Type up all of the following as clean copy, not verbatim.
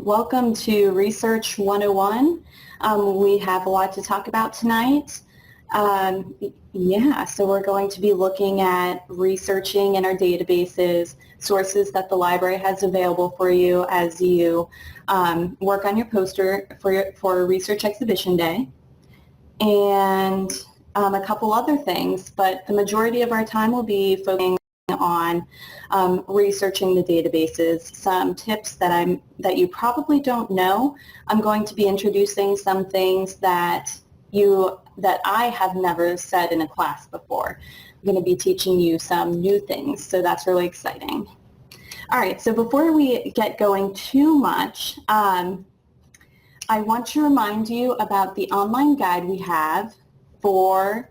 Welcome to Research 101. We have a lot to talk about tonight. So we're going to be looking at researching in our databases, sources that the library has available for you as you work on your poster for Research Exhibition Day, and a couple other things, but the majority of our time will be focusing on researching the databases. Some tips that you probably don't know. I'm going to be introducing some things that I have never said in a class before. I'm going to be teaching you some new things, so that's really exciting. All right, so before we get going too much, I want to remind you about the online guide we have for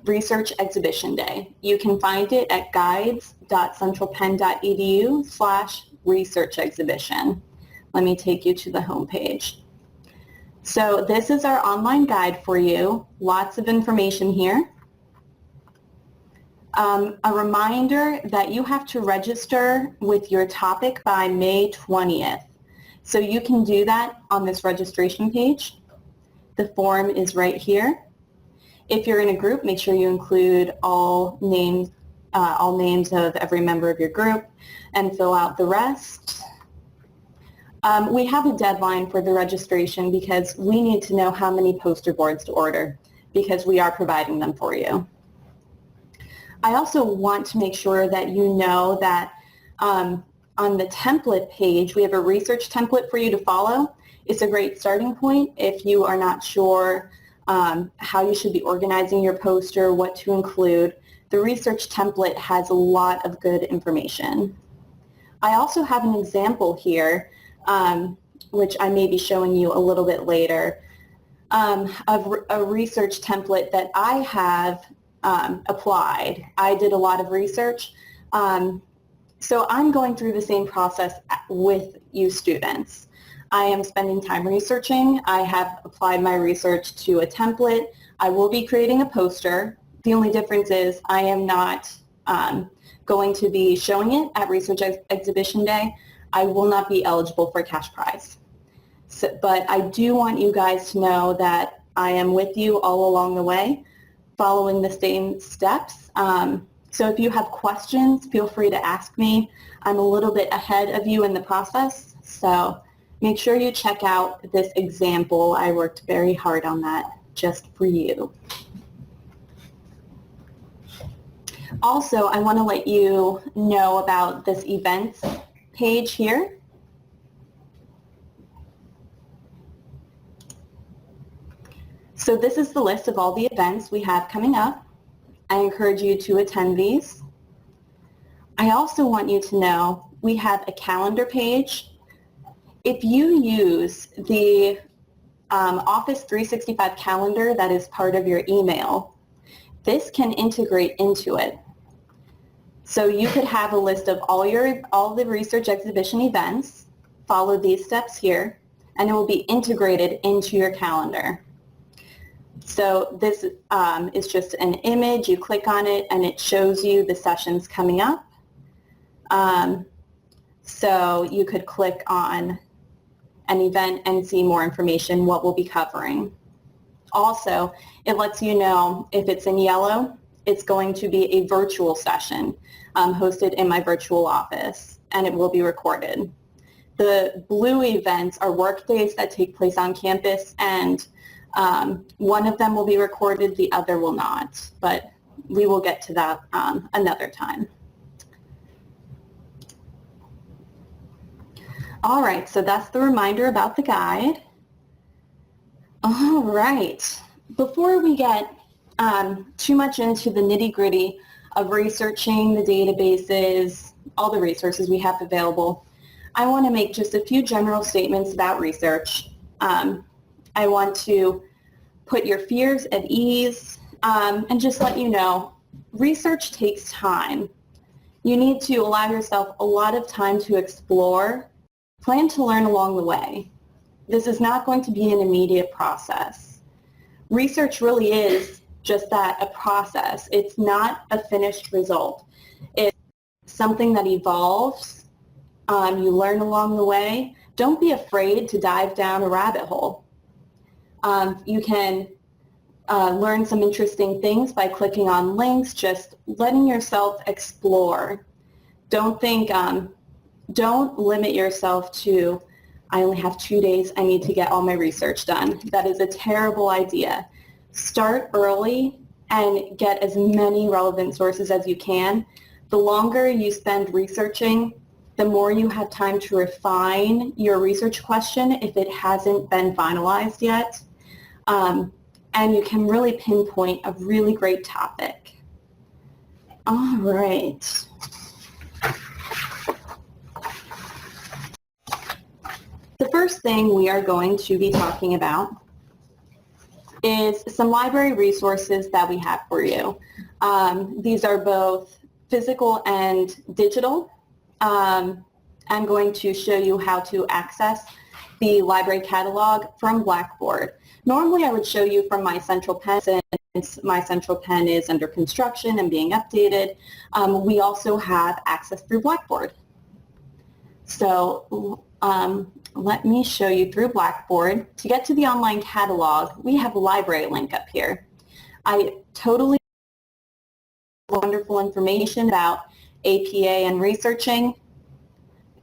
Research Exhibition Day. You can find it at guides.centralpenn.edu/research exhibition. Let me take you to the home page. So this is our online guide for you. Lots of information here. A reminder that you have to register with your topic by May 20th. So you can do that on this registration page. The form is right here. If you're in a group, make sure you include all names of every member of your group and fill out the rest. We have a deadline for the registration because we need to know how many poster boards to order because we are providing them for you. I also want to make sure that you know that on the template page, we have a research template for you to follow. It's a great starting point if you are not sure how you should be organizing your poster, what to include. The research template has a lot of good information. I also have an example here, which I may be showing you a little bit later, of a research template that I have applied. I did a lot of research, so I'm going through the same process with you students. I am spending time researching. I have applied my research to a template. I will be creating a poster. The only difference is I am not going to be showing it at Research Exhibition Day. I will not be eligible for cash prize. But I do want you guys to know that I am with you all along the way, following the same steps. So if you have questions, feel free to ask me. I'm a little bit ahead of you in the process, so make sure you check out this example. I worked very hard on that just for you. Also, I want to let you know about this events page here. So this is the list of all the events we have coming up. I encourage you to attend these. I also want you to know we have a calendar page. If you use the Office 365 calendar that is part of your email, this can integrate into it. So you could have a list of all the research exhibition events, follow these steps here, and it will be integrated into your calendar. So this is just an image. You click on it and it shows you the sessions coming up. So you could click on an event and see more information, what we'll be covering. Also, it lets you know if it's in yellow, it's going to be a virtual session hosted in my virtual office, and it will be recorded. The blue events are work days that take place on campus, and one of them will be recorded, the other will not, but we will get to that another time. All right, so that's the reminder about the guide. All right, before we get too much into the nitty-gritty of researching the databases, all the resources we have available, I want to make just a few general statements about research. I want to put your fears at ease and just let you know, research takes time. You need to allow yourself a lot of time to explore. Plan to learn along the way. This is not going to be an immediate process. Research really is just that, a process. It's not a finished result. It's something that evolves. You learn along the way, don't be afraid to dive down a rabbit hole. You can learn some interesting things by clicking on links, just letting yourself explore. Don't limit yourself to, I only have 2 days, I need to get all my research done. That is a terrible idea. Start early and get as many relevant sources as you can. The longer you spend researching, the more you have time to refine your research question if it hasn't been finalized yet. And you can really pinpoint a really great topic. All right. The first thing we are going to be talking about is some library resources that we have for you. These are both physical and digital. I'm going to show you how to access the library catalog from Blackboard. Normally I would show you from my central pen, since my central pen is under construction and being updated. We also have access through Blackboard. So let me show you through Blackboard. To get to the online catalog, we have a library link up here. I totally wonderful information about APA and researching.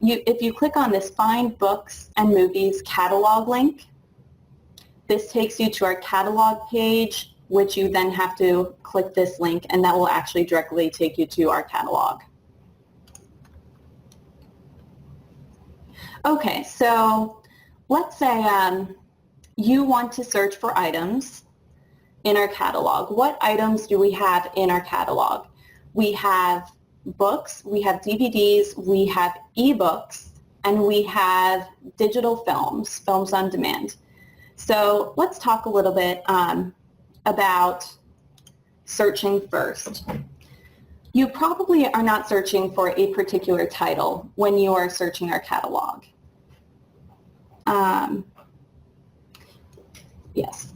If you click on this Find Books and Movies catalog link, this takes you to our catalog page, which you then have to click this link, and that will actually directly take you to our catalog. Okay, so let's say you want to search for items in our catalog. What items do we have in our catalog? We have books, we have DVDs, we have ebooks, and we have digital films, films on demand. So let's talk a little bit about searching first. You probably are not searching for a particular title when you are searching our catalog. Yes.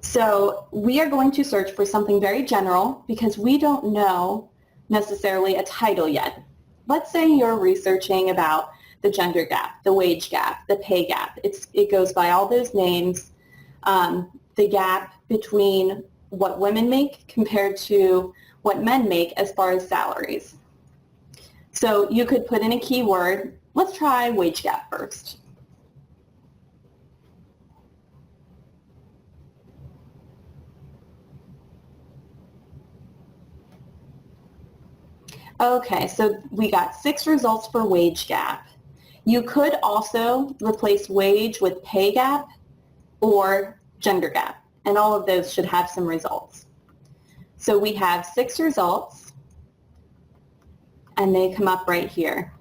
So we are going to search for something very general because we don't know necessarily a title yet. Let's say you're researching about the gender gap, the wage gap, the pay gap. It goes by all those names. The gap between what women make compared to what men make as far as salaries. So you could put in a keyword. Let's try wage gap first. Okay, so we got 6 results for wage gap. You could also replace wage with pay gap or gender gap, and all of those should have some results. So we have 6 results, and they come up right here.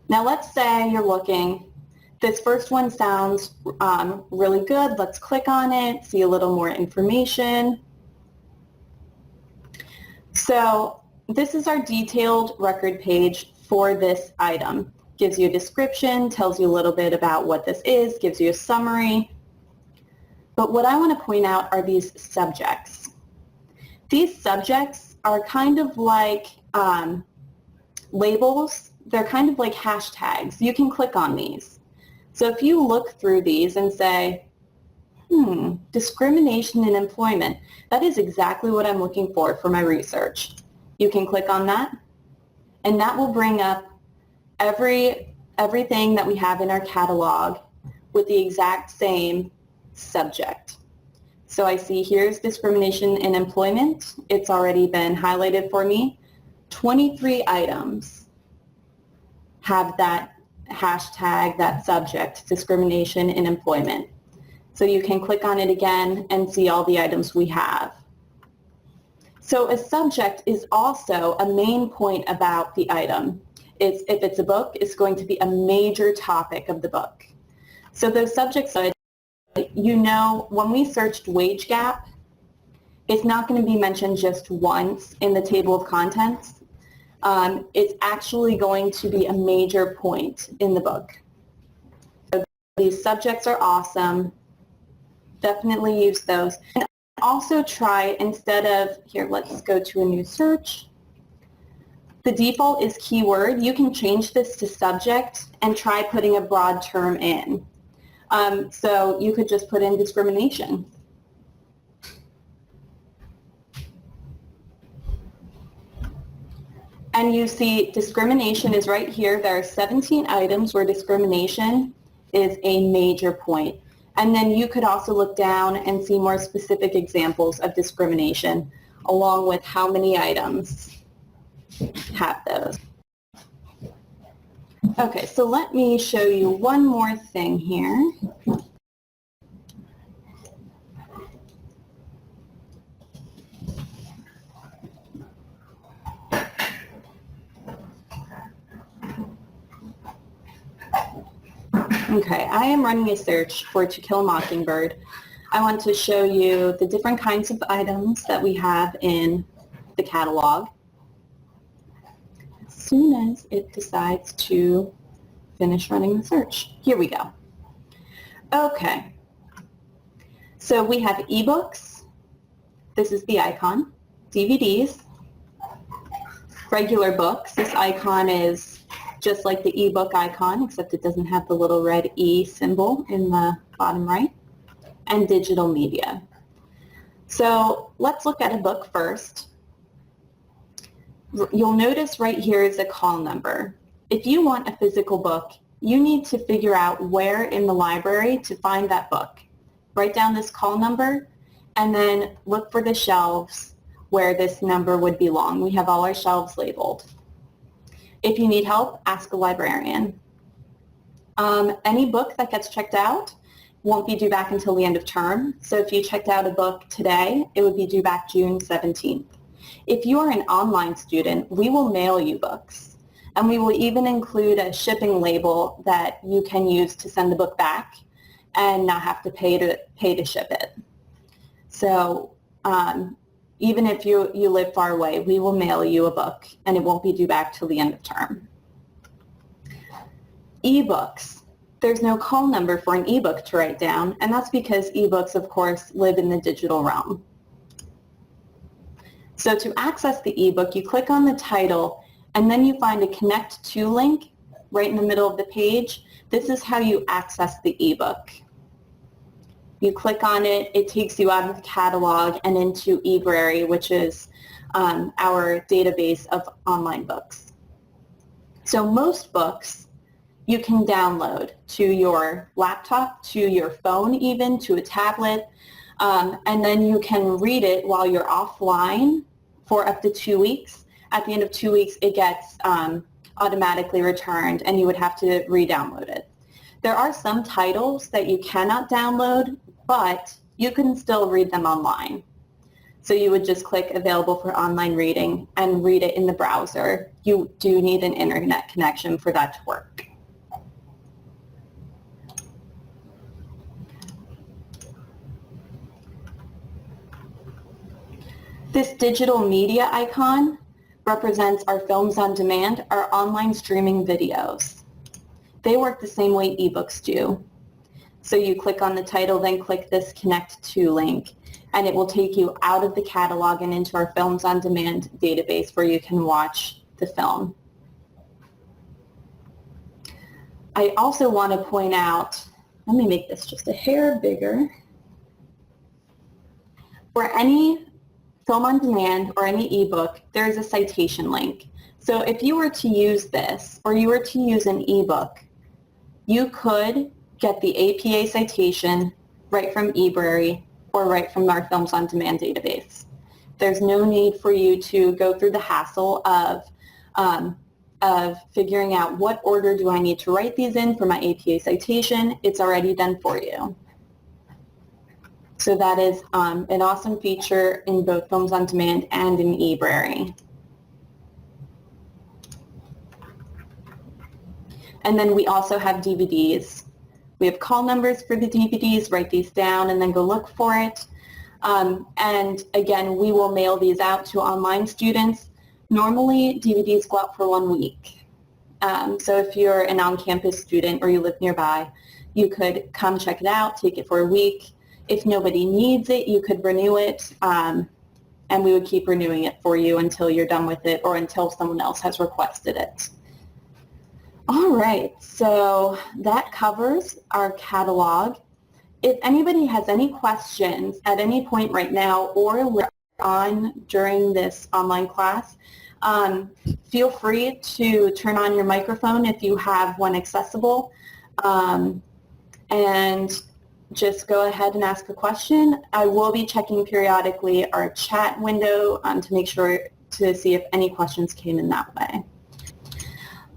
Now let's say you're looking, this first one sounds really good. Let's click on it, see a little more information. So this is our detailed record page for this item. Gives you a description, tells you a little bit about what this is, gives you a summary. But what I want to point out are these subjects. These subjects are kind of like labels. They're kind of like hashtags. You can click on these. So if you look through these and say, discrimination in employment, that is exactly what I'm looking for my research. You can click on that, and that will bring up everything that we have in our catalog with the exact same subject. So I see here's discrimination in employment. It's already been highlighted for me. 23 items have that hashtag, that subject, discrimination in employment. So you can click on it again and see all the items we have. So a subject is also a main point about the item. If it's a book, it's going to be a major topic of the book. So those subjects, you know, when we searched wage gap, it's not going to be mentioned just once in the table of contents. It's actually going to be a major point in the book. So these subjects are awesome. Definitely use those. And also try, instead of, here, let's go to a new search. The default is keyword. You can change this to subject and try putting a broad term in. So you could just put in discrimination. And you see discrimination is right here. There are 17 items where discrimination is a major point. And then you could also look down and see more specific examples of discrimination along with how many items have those. Okay, so let me show you one more thing here. Okay, I am running a search for To Kill a Mockingbird. I want to show you the different kinds of items that we have in the catalog. As soon as it decides to finish running the search. Here we go. Okay, so we have ebooks. This is the icon. DVDs. Regular books. This icon is just like the ebook icon, except it doesn't have the little red E symbol in the bottom right, and digital media. So let's look at a book first. You'll notice right here is a call number. If you want a physical book, you need to figure out where in the library to find that book. Write down this call number and then look for the shelves where this number would belong. We have all our shelves labeled. If you need help, ask a librarian. Any book that gets checked out won't be due back until the end of term. So if you checked out a book today, it would be due back June 17th. If you are an online student, we will mail you books. And we will even include a shipping label that you can use to send the book back and not have to pay to ship it. So even if you live far away, we will mail you a book and it won't be due back till the end of term. Ebooks. There's no call number for an ebook to write down, and that's because ebooks, of course, live in the digital realm. So to access the ebook, you click on the title and then you find a Connect To link right in the middle of the page. This is how you access the ebook. You click on it, it takes you out of the catalog and into eBrary, which is our database of online books. So most books you can download to your laptop, to your phone even, to a tablet, and then you can read it while you're offline for up to 2 weeks. At the end of 2 weeks, it gets automatically returned and you would have to re-download it. There are some titles that you cannot download, but you can still read them online. So you would just click available for online reading and read it in the browser. You do need an internet connection for that to work. This digital media icon represents our films on demand, our online streaming videos. They work the same way ebooks do. So you click on the title, then click this Connect To link, and it will take you out of the catalog and into our Films on Demand database where you can watch the film. I also want to point out, let me make this just a hair bigger. For any film on demand or any ebook, there is a citation link. So if you were to use this or you were to use an ebook, you could get the APA citation right from eBrary or right from our Films on Demand database. There's no need for you to go through the hassle of figuring out what order do I need to write these in for my APA citation. It's already done for you. So that is an awesome feature in both Films on Demand and in eBrary. And then we also have DVDs. We have call numbers for the DVDs. Write these down and then go look for it. And again, we will mail these out to online students. Normally, DVDs go out for 1 week. So if you're an on-campus student or you live nearby, you could come check it out, take it for a week. If nobody needs it, you could renew it and we would keep renewing it for you until you're done with it or until someone else has requested it. All right, so that covers our catalog. If anybody has any questions at any point right now or later on during this online class, feel free to turn on your microphone if you have one accessible, and just go ahead and ask a question. I will be checking periodically our chat window to make sure to see if any questions came in that way.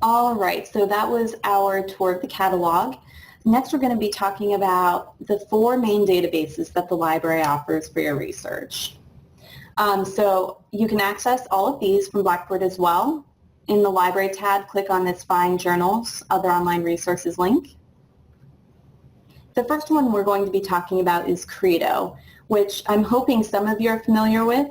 All right, so that was our tour of the catalog. Next, we're going to be talking about the 4 main databases that the library offers for your research. So you can access all of these from Blackboard as well. In the Library tab, click on this Find Journals, Other Online Resources link. The first one we're going to be talking about is Credo, which I'm hoping some of you are familiar with.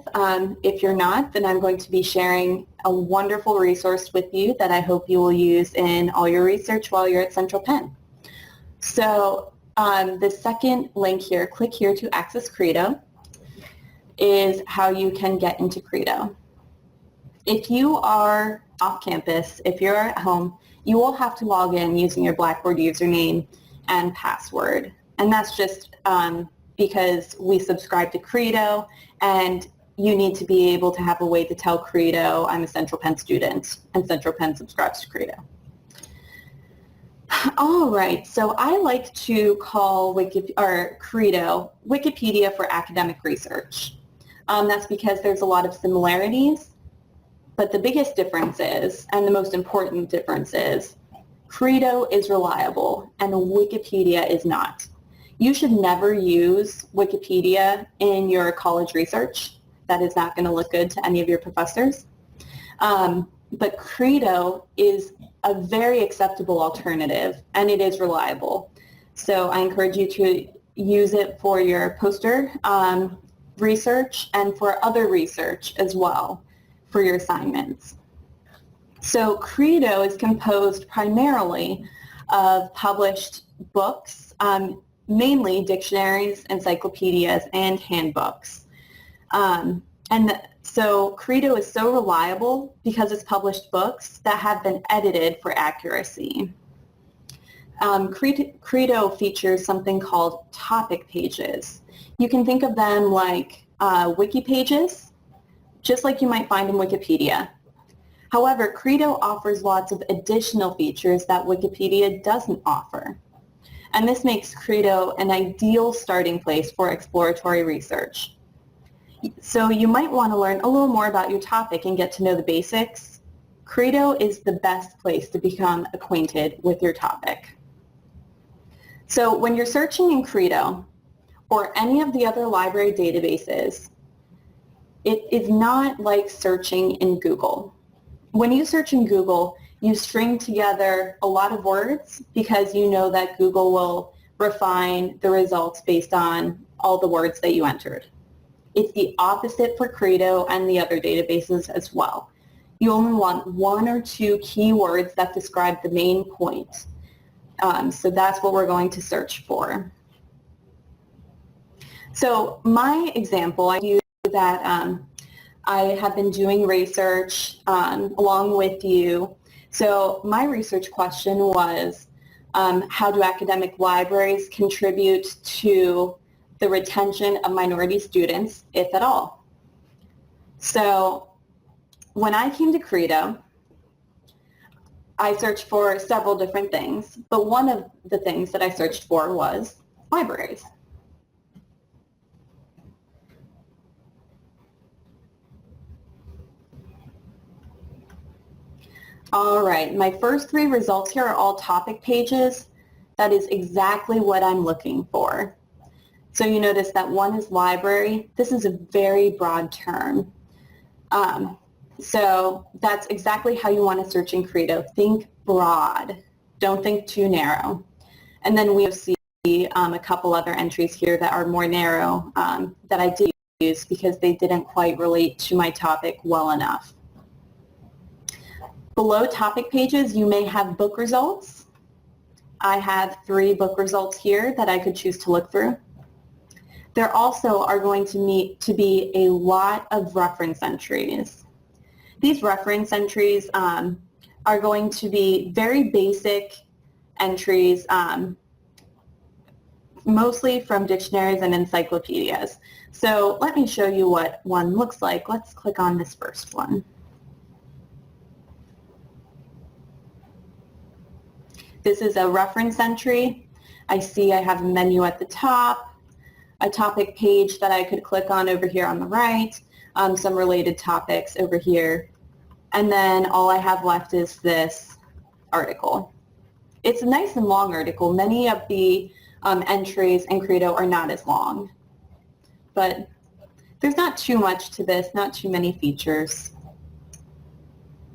If you're not, then I'm going to be sharing a wonderful resource with you that I hope you will use in all your research while you're at Central Penn. So the second link here, click here to access Credo, is how you can get into Credo. If you are off campus, if you're at home, you will have to log in using your Blackboard username and password. And that's just because we subscribe to Credo, and you need to be able to have a way to tell Credo, I'm a Central Penn student, and Central Penn subscribes to Credo. All right, so I like to call Credo Wikipedia for academic research. That's because there's a lot of similarities, but the biggest difference is, and the most important difference is, Credo is reliable and Wikipedia is not. You should never use Wikipedia in your college research. That is not going to look good to any of your professors. But Credo is a very acceptable alternative, and it is reliable. So I encourage you to use it for your poster research and for other research as well for your assignments. So Credo is composed primarily of published books, mainly dictionaries, encyclopedias, and handbooks. So Credo is so reliable because it's published books that have been edited for accuracy. Credo features something called topic pages. You can think of them like wiki pages, just like you might find in Wikipedia. However, Credo offers lots of additional features that Wikipedia doesn't offer. And this makes Credo an ideal starting place for exploratory research. So you might want to learn a little more about your topic and get to know the basics. Credo is the best place to become acquainted with your topic. So when you're searching in Credo or any of the other library databases, it is not like searching in Google. When you search in Google, you string together a lot of words because you know that Google will refine the results based on all the words that you entered. It's the opposite for Credo and the other databases as well. You only want 1 or 2 keywords that describe the main point. So that's what we're going to search for. So my example, I do that I have been doing research along with you. So my research question was, how do academic libraries contribute to the retention of minority students, if at all? So when I came to Credo, I searched for several different things, but one of the things that I searched for was libraries. All right, my first 3 results here are all topic pages. That is exactly what I'm looking for. So you notice that one is library. This is a very broad term. So that's exactly how you want to search in Credo. Think broad. Don't think too narrow. And then we see a couple other entries here that are more narrow that I did use because they didn't quite relate to my topic well enough. Below topic pages, you may have book results. I have 3 book results here that I could choose to look through. There also are going to need to be a lot of reference entries. These reference entries are going to be very basic entries, mostly from dictionaries and encyclopedias. So let me show you what one looks like. Let's click on this first one. This is a reference entry. I see I have a menu at the top, a topic page that I could click on over here on the right, some related topics over here, and then all I have left is this article. It's a nice and long article. Many of the entries in Credo are not as long, but there's not too much to this, not too many features.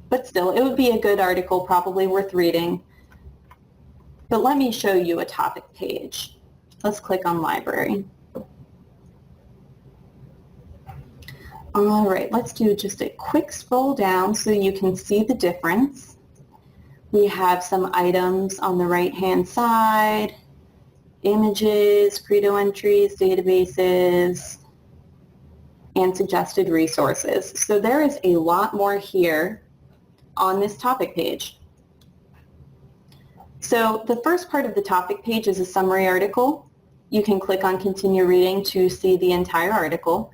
But still, it would be a good article, probably worth reading. But let me show you a topic page. Let's click on Library. All right, let's do just a quick scroll down so you can see the difference. We have some items on the right-hand side, images, Credo entries, databases, and suggested resources. So there is a lot more here on this topic page. So the first part of the topic page is a summary article. You can click on Continue Reading to see the entire article.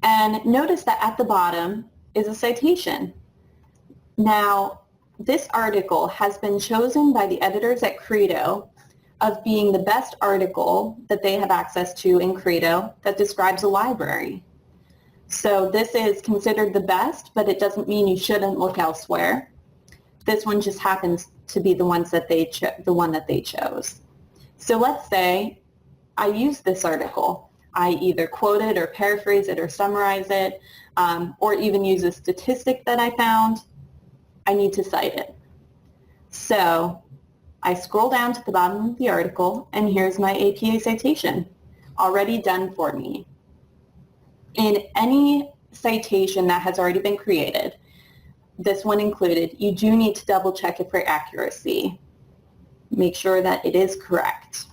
And notice that at the bottom is a citation. Now, this article has been chosen by the editors at Credo of being the best article that they have access to in Credo that describes a library. So this is considered the best, but it doesn't mean you shouldn't look elsewhere. This one just happens to be the one that they chose. So let's say I use this article. I either quote it or paraphrase it or summarize it, or even use a statistic that I found. I need to cite it. So I scroll down to the bottom of the article, and here's my APA citation, already done for me. In any citation that has already been created, this one included, you do need to double check it for accuracy. Make sure that it is correct.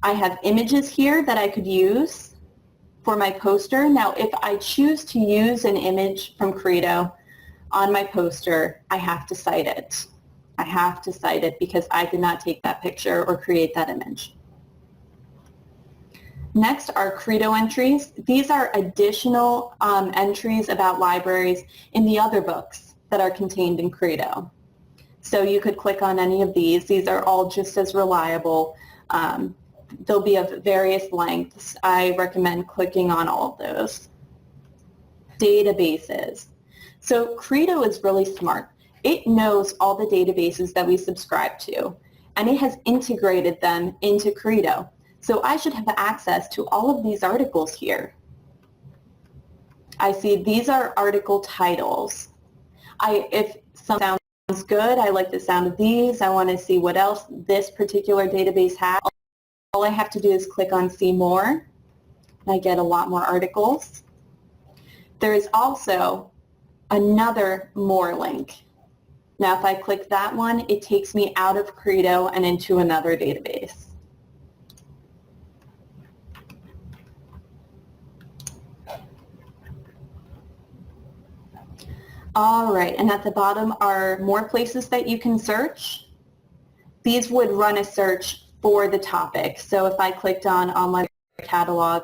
I have images here that I could use for my poster. Now, if I choose to use an image from Credo on my poster, I have to cite it. I have to cite it because I did not take that picture or create that image. Next are Credo entries. These are additional entries about libraries in the other books that are contained in Credo. So you could click on any of these. These are all just as reliable. They'll be of various lengths. I recommend clicking on all of those. Databases. So Credo is really smart. It knows all the databases that we subscribe to, and it has integrated them into Credo. So I should have access to all of these articles here. I see these are article titles. If something sounds good, I like the sound of these. I want to see what else this particular database has. All I have to do is click on See More, and I get a lot more articles. There is also another More link. Now if I click that one, it takes me out of Credo and into another database. All right, and at the bottom are more places that you can search. These would run a search for the topic. So if I clicked on Online Catalog,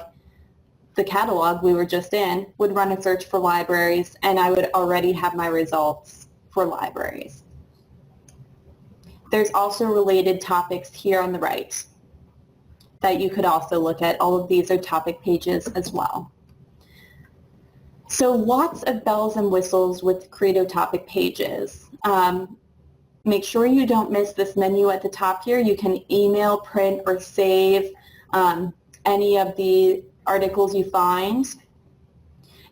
the catalog we were just in would run a search for libraries, and I would already have my results for libraries. There's also related topics here on the right that you could also look at. All of these are topic pages as well. So lots of bells and whistles with Credo topic pages. Make sure you don't miss this menu at the top here. You can email, print, or save any of the articles you find.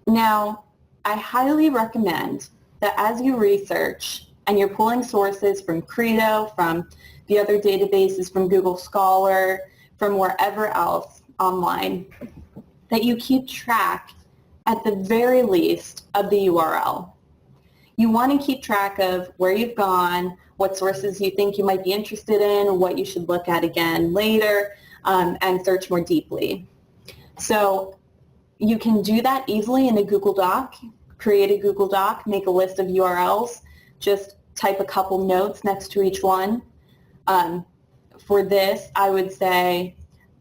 Now, I highly recommend that as you research and you're pulling sources from Credo, from the other databases, from Google Scholar, from wherever else online, that you keep track at the very least of the URL. You want to keep track of where you've gone, what sources you think you might be interested in, what you should look at again later, and search more deeply. So you can do that easily in a Google Doc. Create a Google Doc, make a list of URLs, just type a couple notes next to each one. For this, I would say,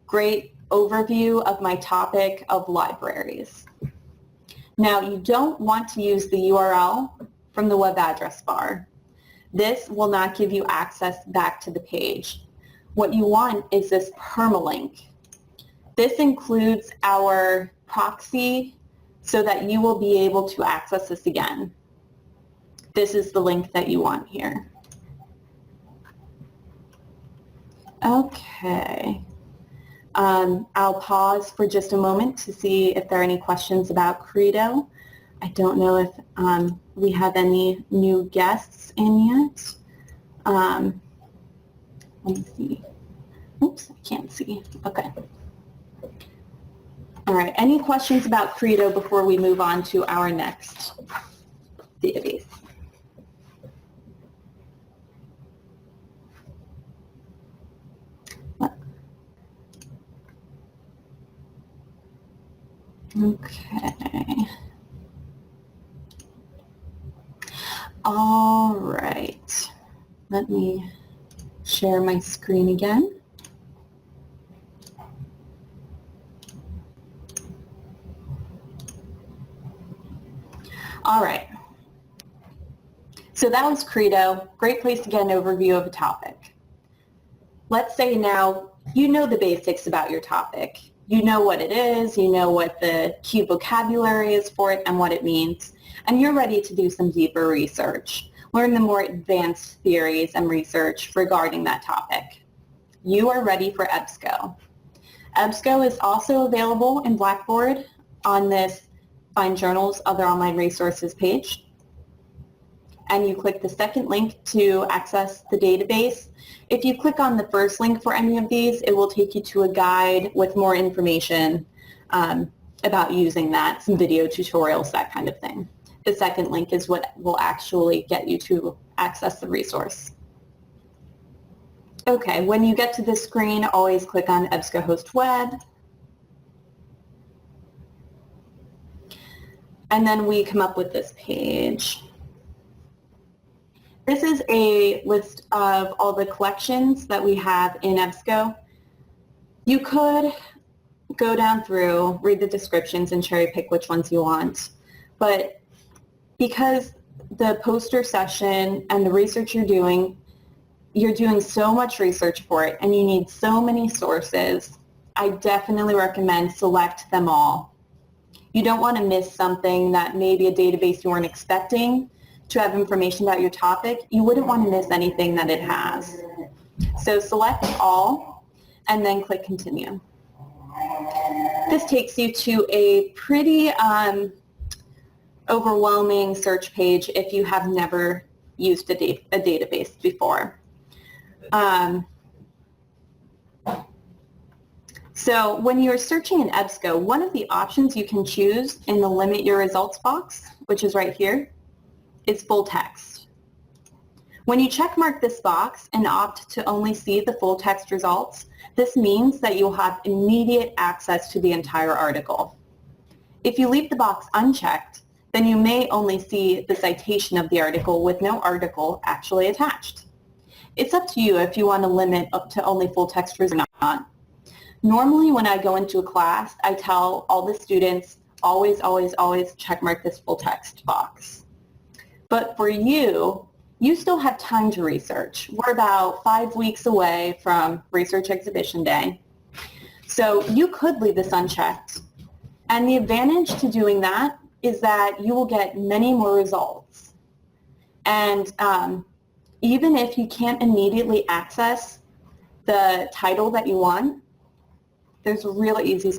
great overview of my topic of libraries. Now, you don't want to use the URL from the web address bar. This will not give you access back to the page. What you want is this permalink. This includes our proxy so that you will be able to access this again. This is the link that you want here. Okay. I'll pause for just a moment to see if there are any questions about Credo. I don't know if we have any new guests in yet. Let me see. Oops, I can't see. Okay. All right, any questions about Credo before we move on to our next database? Okay. All right. Let me share my screen again. All right. So that was Credo. Great place to get an overview of a topic. Let's say now you know the basics about your topic. You know what it is, you know what the key vocabulary is for it and what it means, and you're ready to do some deeper research, learn the more advanced theories and research regarding that topic. You are ready for EBSCO. EBSCO is also available in Blackboard on this Find Journals, Other Online Resources page. And you click the second link to access the database. If you click on the first link for any of these, it will take you to a guide with more information about using that, some video tutorials, that kind of thing. The second link is what will actually get you to access the resource. Okay, when you get to this screen, always click on EBSCO Host Web. And then we come up with this page. This is a list of all the collections that we have in EBSCO. You could go down through, read the descriptions, and cherry pick which ones you want. But because the poster session and the research you're doing so much research for it, and you need so many sources, I definitely recommend select them all. You don't want to miss something that maybe a database you weren't expecting to have information about your topic. You wouldn't want to miss anything that it has. So select all and then click continue. This takes you to a pretty overwhelming search page if you have never used a database before. So when you're searching in EBSCO, one of the options you can choose in the limit your results box, which is right here, is full text. When you check mark this box and opt to only see the full text results, this means that you'll have immediate access to the entire article. If you leave the box unchecked, then you may only see the citation of the article with no article actually attached. It's up to you if you want to limit up to only full text or not. Normally when I go into a class, I tell all the students, always, always, always check mark this full text box. But for you, you still have time to research. We're about 5 weeks away from Research Exhibition Day. So you could leave this unchecked. And the advantage to doing that is that you will get many more results. And even if you can't immediately access the title that you want, there's a really easy.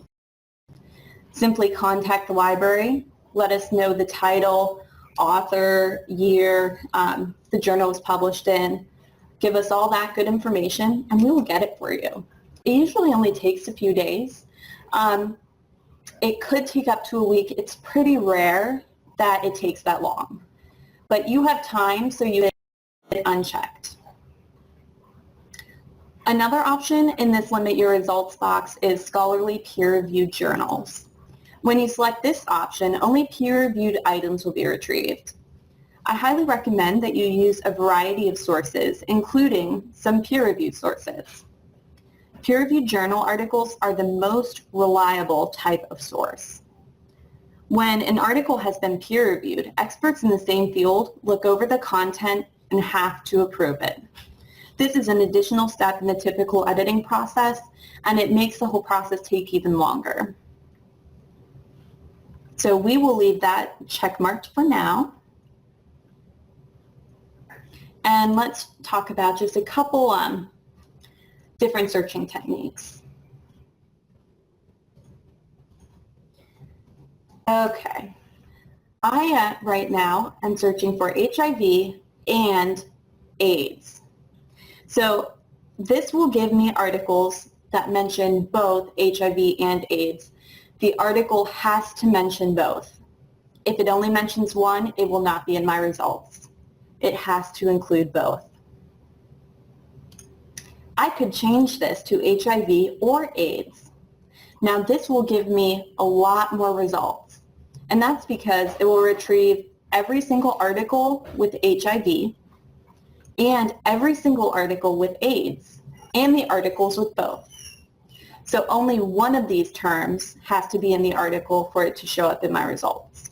Simply contact the library, let us know the title, author, year, the journal was published in, give us all that good information, and we will get it for you. It usually only takes a few days. It could take up to a week. It's pretty rare that it takes that long. But you have time, so you unchecked. Another option in this limit your results box is scholarly peer-reviewed journals. When you select this option, only peer-reviewed items will be retrieved. I highly recommend that you use a variety of sources, including some peer-reviewed sources. Peer-reviewed journal articles are the most reliable type of source. When an article has been peer-reviewed, experts in the same field look over the content and have to approve it. This is an additional step in the typical editing process, and it makes the whole process take even longer. So we will leave that checkmarked for now. And let's talk about just a couple different searching techniques. Okay, I right now am searching for HIV and AIDS. So this will give me articles that mention both HIV and AIDS. The article has to mention both. If it only mentions one, it will not be in my results. It has to include both. I could change this to HIV or AIDS. Now this will give me a lot more results, and that's because it will retrieve every single article with HIV and every single article with AIDS and the articles with both. So only one of these terms has to be in the article for it to show up in my results.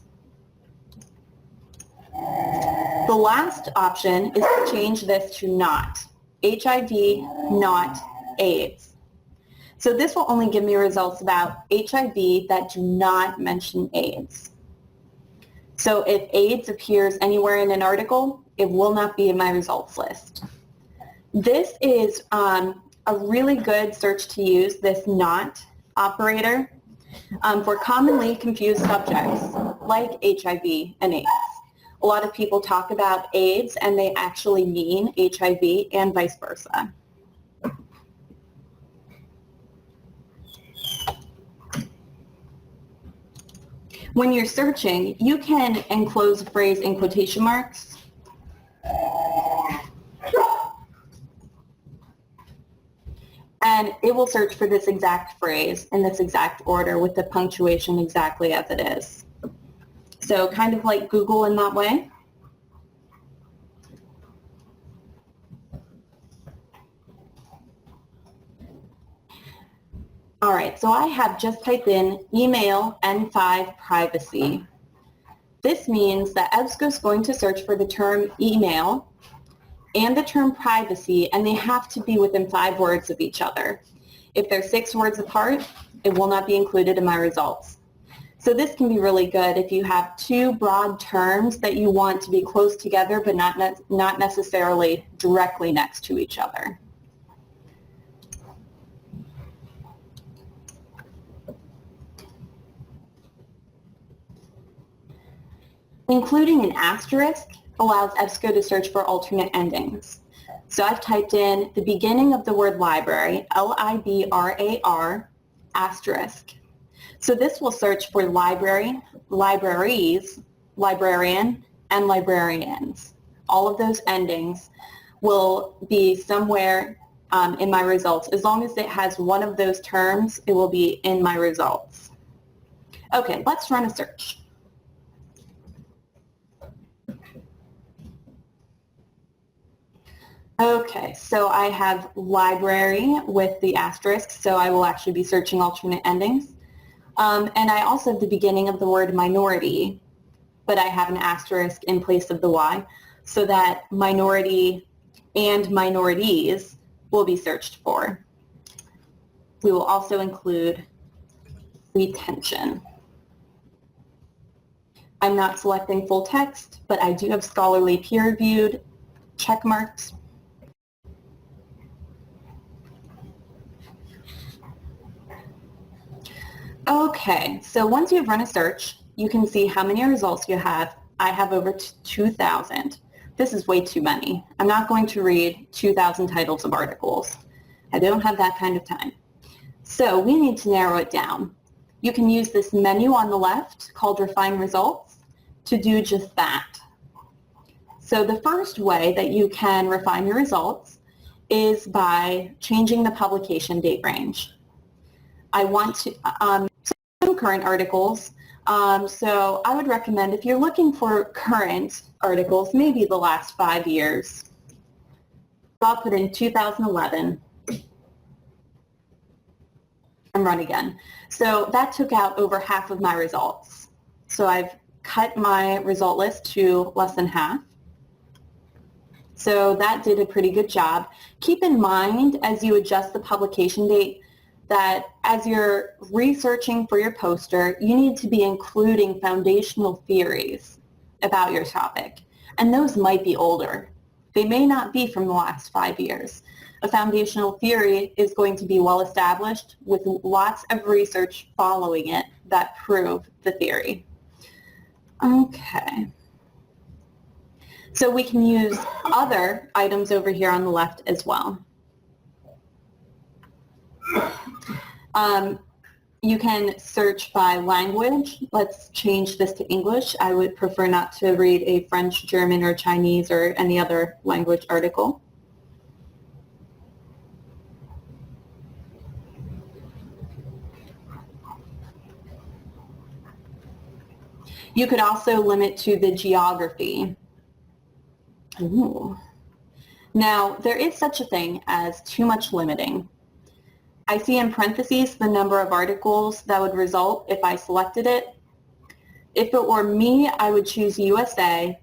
The last option is to change this to not. HIV, not AIDS. So this will only give me results about HIV that do not mention AIDS. So if AIDS appears anywhere in an article, it will not be in my results list. This is a really good search to use, this not operator, for commonly confused subjects like HIV and AIDS. A lot of people talk about AIDS and they actually mean HIV and vice versa. When you're searching, you can enclose a phrase in quotation marks. And it will search for this exact phrase in this exact order with the punctuation exactly as it is. So kind of like Google in that way. All right, so I have just typed in email N5 privacy. This means that EBSCO is going to search for the term email and the term privacy, and they have to be within 5 words of each other. If they're 6 words apart, it will not be included in my results. So this can be really good if you have 2 broad terms that you want to be close together but not necessarily directly next to each other. Including an asterisk allows EBSCO to search for alternate endings. So I've typed in the beginning of the word library, L-I-B-R-A-R, asterisk. So this will search for library, libraries, librarian, and librarians. All of those endings will be somewhere in my results. As long as it has one of those terms, it will be in my results. Okay, let's run a search. Okay, so I have library with the asterisk, so I will actually be searching alternate endings. And I also have the beginning of the word minority, but I have an asterisk in place of the Y, so that minority and minorities will be searched for. We will also include retention. I'm not selecting full text, but I do have scholarly peer-reviewed check marks. Okay, so once you've run a search, you can see how many results you have. I have over 2,000. This is way too many. I'm not going to read 2,000 titles of articles. I don't have that kind of time. So we need to narrow it down. You can use this menu on the left called Refine Results to do just that. So the first way that you can refine your results is by changing the publication date range. I want to, some current articles, so I would recommend if you're looking for current articles, maybe the last 5 years, I'll put in 2011 and run again. So that took out over half of my results. So I've cut my result list to less than half. So that did a pretty good job. Keep in mind as you adjust the publication date that as you're researching for your poster, you need to be including foundational theories about your topic. And those might be older. They may not be from the last 5 years. A foundational theory is going to be well established with lots of research following it that prove the theory. Okay. So we can use other items over here on the left as well. You can search by language. Let's change this to English. I would prefer not to read a French, German, or Chinese or any other language article. You could also limit to the geography. Ooh. Now, there is such a thing as too much limiting. I see in parentheses the number of articles that would result if I selected it. If it were me, I would choose USA,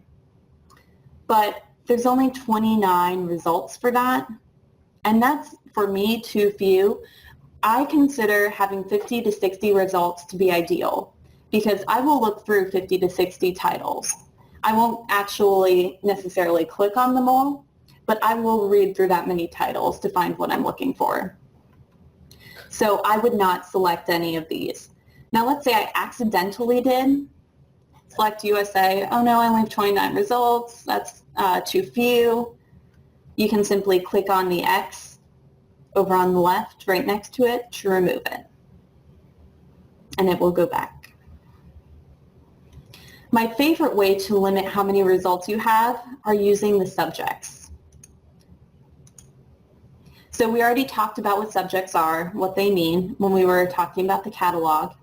but there's only 29 results for that, and that's, for me, too few. I consider having 50 to 60 results to be ideal, because I will look through 50 to 60 titles. I won't actually necessarily click on them all, but I will read through that many titles to find what I'm looking for. So I would not select any of these. Now let's say I accidentally did select USA. Oh no, I only have 29 results. That's too few. You can simply click on the X over on the left right next to it to remove it. And it will go back. My favorite way to limit how many results you have are using the subjects. So we already talked about what subjects are, what they mean when we were talking about the catalog.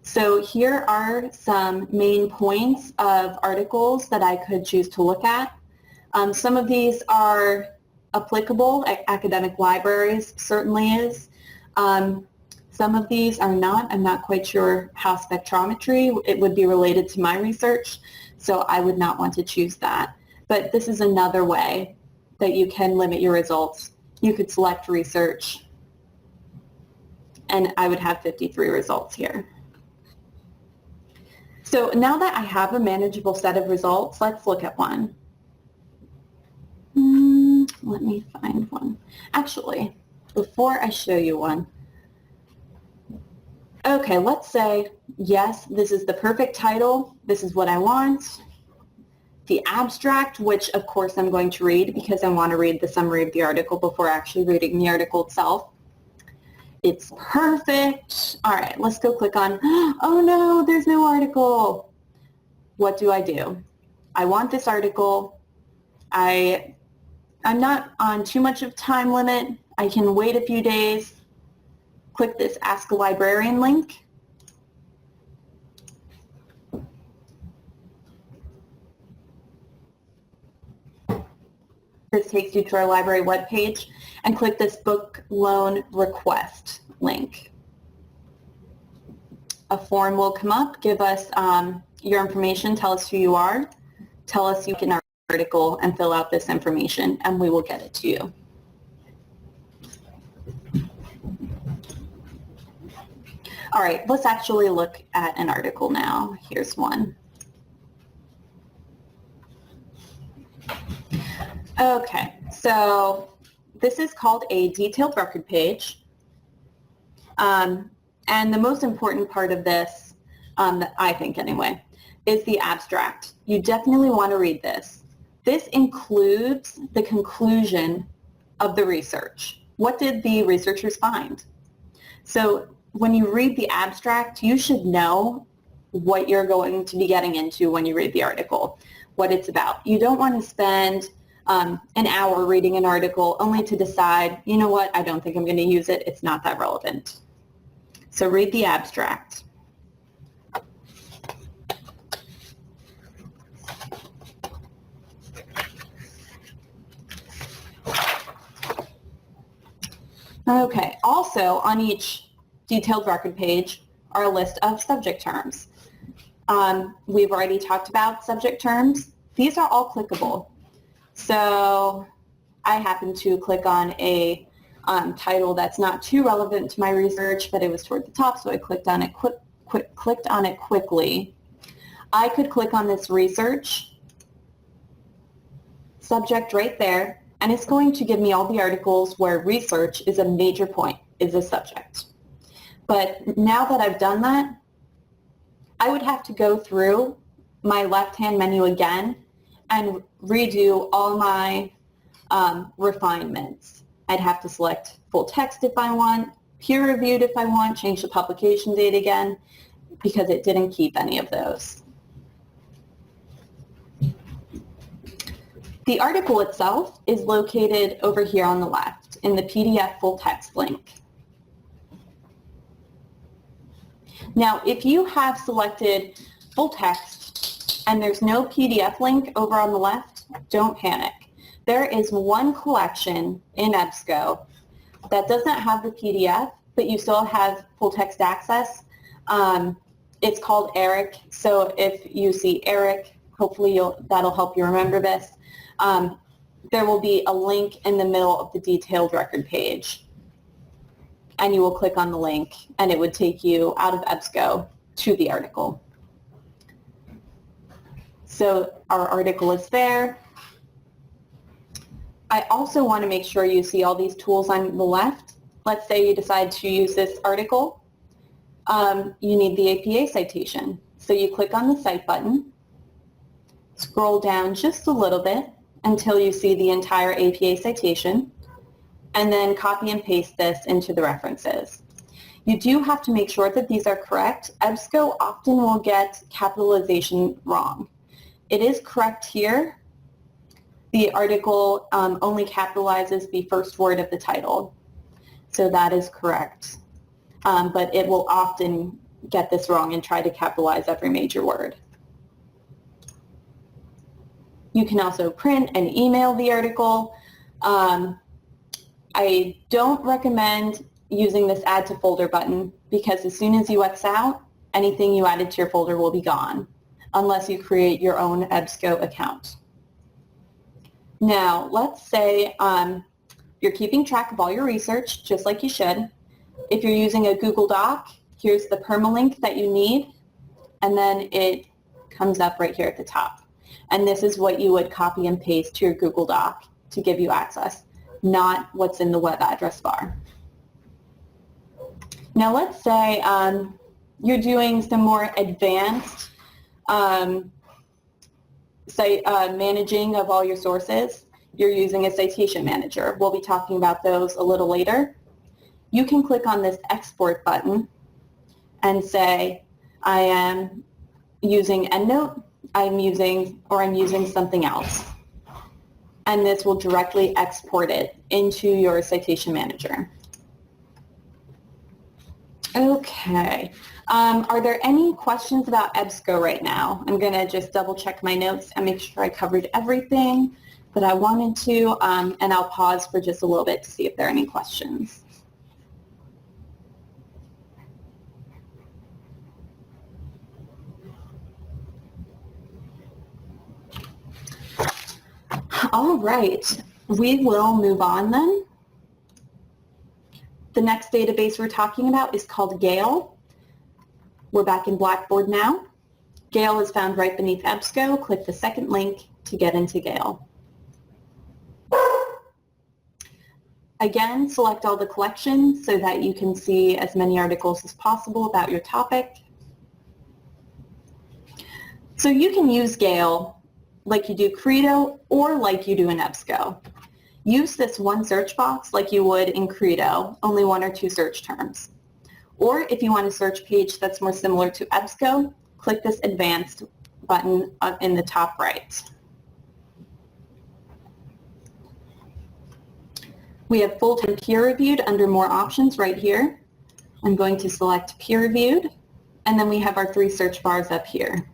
So here are some main points of articles that I could choose to look at. Some of these are applicable. Academic libraries certainly is. Some of these are not. I'm not quite sure how spectrometry, it would be related to my research, so I would not want to choose that. But this is another way that you can limit your results. You could select research, and I would have 53 results here. So now that I have a manageable set of results, let's look at one. Let me find one. Actually, before I show you one, okay, let's say, yes, this is the perfect title. This is what I want. The abstract, which of course I'm going to read because I want to read the summary of the article before actually reading the article itself. It's perfect. All right, let's go click on, oh no, there's no article. What do? I want this article. I'm not on too much of time limit. I can wait a few days. Click this Ask a Librarian link. This takes you to our library webpage, and click this Book Loan Request link. A form will come up. Give us your information. Tell us who you are. Tell us you can our article and fill out this information, and we will get it to you. All right, let's actually look at an article now. Here's one. Okay, so this is called a detailed record page. And the most important part of this, that I think anyway, is the abstract. You definitely want to read this. This includes the conclusion of the research. What did the researchers find? So when you read the abstract, you should know what you're going to be getting into when you read the article. what it's about. You don't want to spend an hour reading an article only to decide, you know what, I don't think I'm going to use it. It's not that relevant. So read the abstract. Okay, also on each detailed record page are a list of subject terms. We've already talked about subject terms. These are all clickable. So I happen to click on a title that's not too relevant to my research, but it was toward the top, so I clicked on it quickly. I could click on this research subject right there, and it's going to give me all the articles where research is a major point, is a subject. But now that I've done that, I would have to go through my left-hand menu again and redo all my refinements. I'd have to select full text if I want, peer-reviewed if I want, change the publication date again, because it didn't keep any of those. The article itself is located over here on the left in the PDF full text link. Now, if you have selected full text and there's no PDF link over on the left, don't panic. There is one collection in EBSCO that doesn't have the PDF, but you still have full text access. It's called ERIC, so if you see ERIC, hopefully that'll help you remember this. There will be a link in the middle of the detailed record page, and you will click on the link and it would take you out of EBSCO to the article. So our article is there. I also want to make sure you see all these tools on the left. Let's say you decide to use this article. You need the APA citation. So you click on the Cite button, scroll down just a little bit until you see the entire APA citation, and then copy and paste this into the references. You do have to make sure that these are correct. EBSCO often will get capitalization wrong. It is correct here. The article only capitalizes the first word of the title, so that is correct. But it will often get this wrong and try to capitalize every major word. You can also print and email the article. I don't recommend using this Add to Folder button because as soon as you X out, anything you added to your folder will be gone unless you create your own EBSCO account. Now, let's say you're keeping track of all your research, just like you should. If you're using a Google Doc, here's the permalink that you need, and then it comes up right here at the top. And this is what you would copy and paste to your Google Doc to give you access, not what's in the web address bar. Now let's say you're doing some more advanced managing of all your sources. You're using a citation manager. We'll be talking about those a little later. You can click on this export button and say, I am using Endnote, I'm using something else. And this will directly export it into your citation manager. Okay. Are there any questions about EBSCO right now? I'm going to just double check my notes and make sure I covered everything that I wanted to, and I'll pause for just a little bit to see if there are any questions. All right, we will move on then. The next database we're talking about is called Gale. We're back in Blackboard now. Gale is found right beneath EBSCO. Click the second link to get into Gale. Again, select all the collections so that you can see as many articles as possible about your topic. So you can use Gale like you do Credo or like you do in EBSCO. Use this one search box like you would in Credo, only one or two search terms. Or if you want a search page that's more similar to EBSCO, click this advanced button up in the top right. We have full-time peer-reviewed under More Options right here. I'm going to select peer-reviewed, and then we have our 3 search bars up here.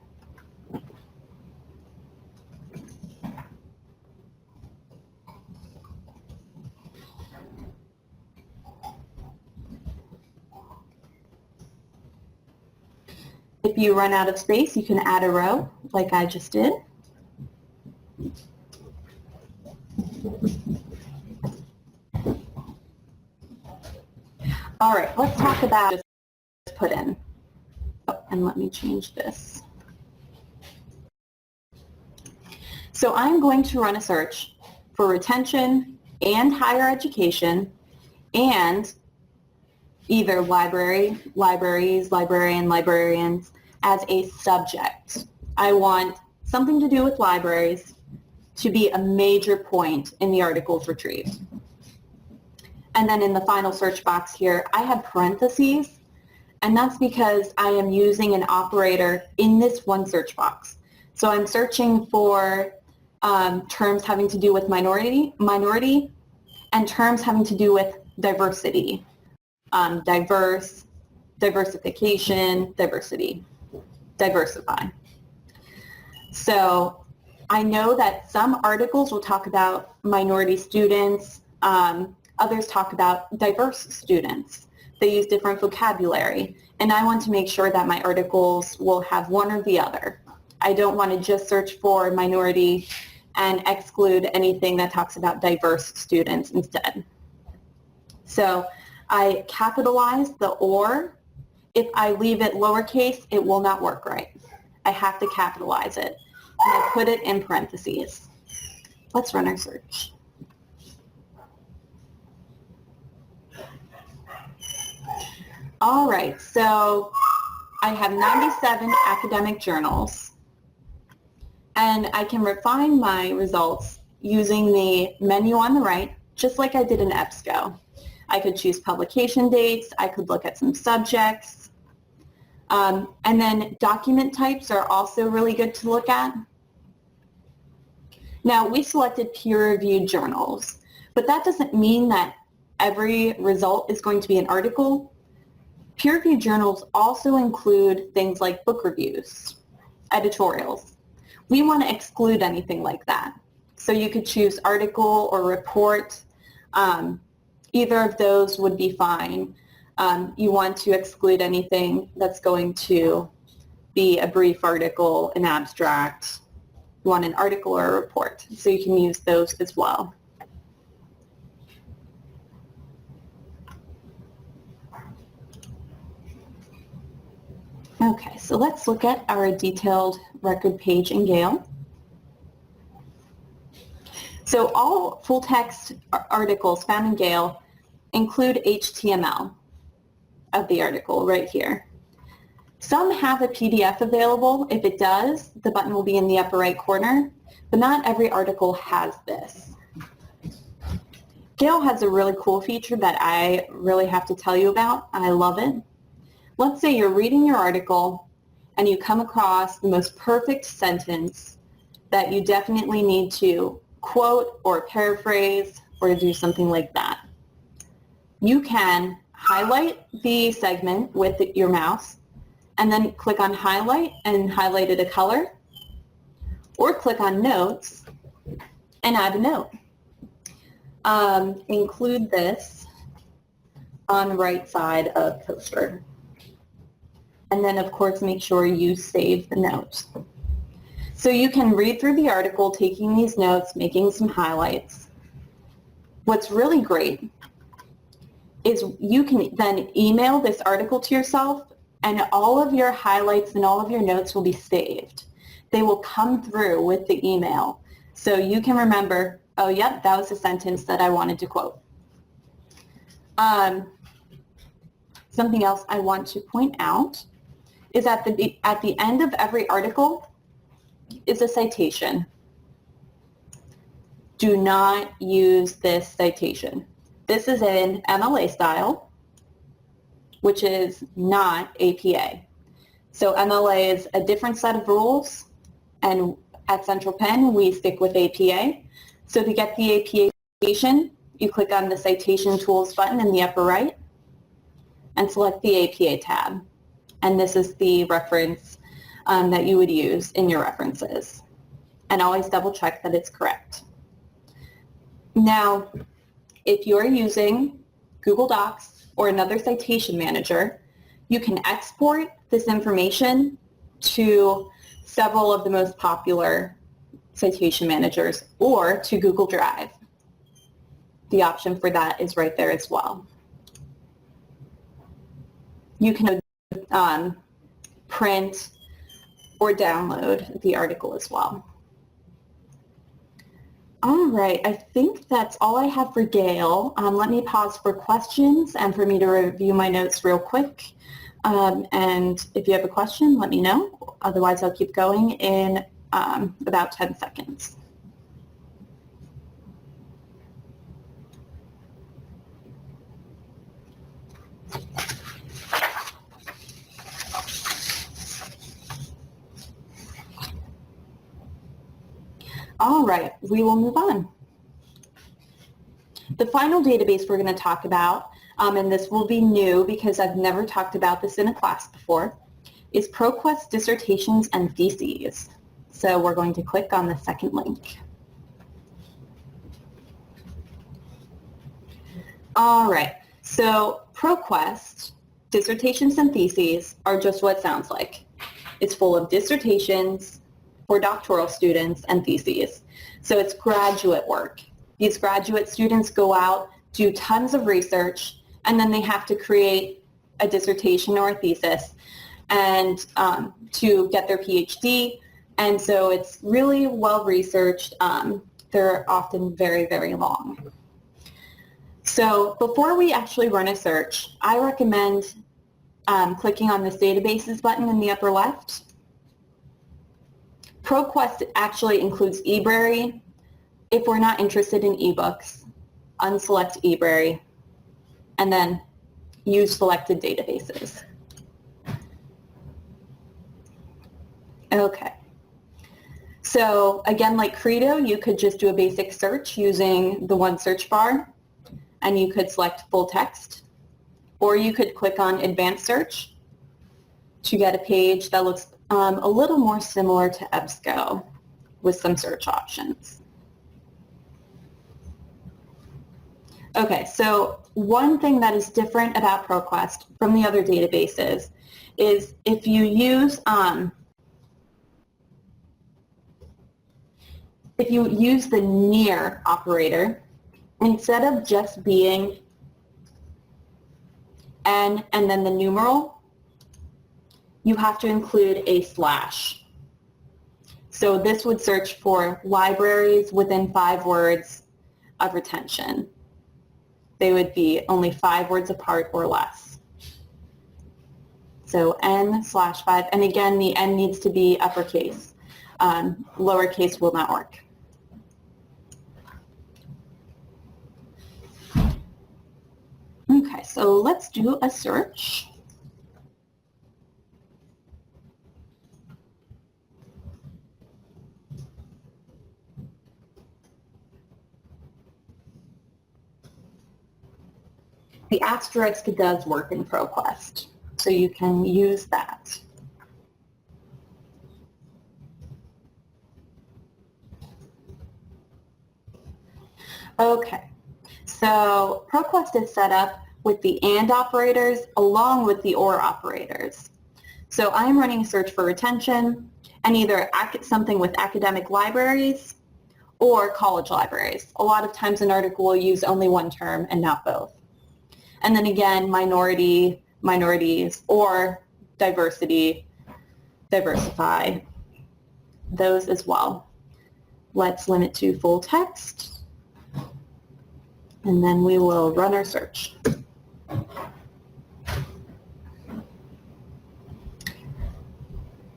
If you run out of space, you can add a row like I just did. All right, let's talk about just put in. Oh, and let me change this. So I'm going to run a search for retention and higher education and either library, libraries, librarian, librarians as a subject. I want something to do with libraries to be a major point in the articles retrieved. And then in the final search box here, I have parentheses, and that's because I am using an operator in this one search box. So I'm searching for terms having to do with minority, and terms having to do with diversity. Diverse, diversification, diversity, diversify. So I know that some articles will talk about minority students, others talk about diverse students. They use different vocabulary, and I want to make sure that my articles will have one or the other. I don't want to just search for minority and exclude anything that talks about diverse students instead. So I capitalize the or. If I leave it lowercase, it will not work right. I have to capitalize it. And I put it in parentheses. Let's run our search. All right, so I have 97 academic journals, and I can refine my results using the menu on the right, just like I did in EBSCO. I could choose publication dates, I could look at some subjects, and then document types are also really good to look at. Now, we selected peer-reviewed journals, but that doesn't mean that every result is going to be an article. Peer-reviewed journals also include things like book reviews, editorials. We want to exclude anything like that. So you could choose article or report. Either of those would be fine. You want to exclude anything that's going to be a brief article, an abstract. You want an article or a report. So you can use those as well. Okay, so let's look at our detailed record page in Gale. So all full-text articles found in Gale include HTML of the article right here. Some have a PDF available. If it does, the button will be in the upper right corner, but not every article has this. Gale has a really cool feature that I really have to tell you about. I love it. Let's say you're reading your article and you come across the most perfect sentence that you definitely need to quote or paraphrase or do something like that. You can highlight the segment with your mouse and then click on highlight and highlight it a color, or click on notes and add a note. Include this on the right side of poster. And then, of course, make sure you save the note. So you can read through the article, taking these notes, making some highlights. What's really great is you can then email this article to yourself, and all of your highlights and all of your notes will be saved. They will come through with the email. So you can remember, oh, yep, that was the sentence that I wanted to quote. Something else I want to point out is at the end of every article is a citation. Do not use this citation. This is in MLA style, which is not APA. So MLA is a different set of rules, and at Central Penn, we stick with APA. So to get the APA citation, you click on the Citation Tools button in the upper right and select the APA tab. And this is the reference that you would use in your references. And always double check that it's correct. Now, if you're using Google Docs or another citation manager, you can export this information to several of the most popular citation managers or to Google Drive. The option for that is right there as well. You can print or download the article as well. All right, I think that's all I have for Gail. Let me pause for questions and for me to review my notes real quick. And if you have a question, let me know. Otherwise, I'll keep going in about 10 seconds. All right, we will move on. The final database we're going to talk about, and this will be new because I've never talked about this in a class before, is ProQuest Dissertations and Theses. So we're going to click on the second link. All right, so ProQuest Dissertations and Theses are just what it sounds like. It's full of dissertations for doctoral students and theses. So it's graduate work. These graduate students go out, do tons of research, and then they have to create a dissertation or a thesis and to get their PhD. And so it's really well researched. They're often very, very long. So before we actually run a search, I recommend clicking on this databases button in the upper left. ProQuest actually includes eBrary. If we're not interested in ebooks, unselect eBrary, and then use selected databases. Okay. So again, like Credo, you could just do a basic search using the one search bar, and you could select full text, or you could click on advanced search to get a page that looks a little more similar to EBSCO with some search options. Okay, so one thing that is different about ProQuest from the other databases is if you use the near operator, instead of just being N and then the numeral, you have to include a slash. So this would search for libraries within 5 words of retention. They would be only 5 words apart or less. So N/5, and again, the N needs to be uppercase. Lowercase will not work. Okay, so let's do a search. The asterisk does work in ProQuest, so you can use that. Okay, so ProQuest is set up with the AND operators along with the OR operators. So I'm running a search for retention and either something with academic libraries or college libraries. A lot of times an article will use only one term and not both. And then again, minority, minorities, or diversity, diversify, those as well. Let's limit to full text, and then we will run our search.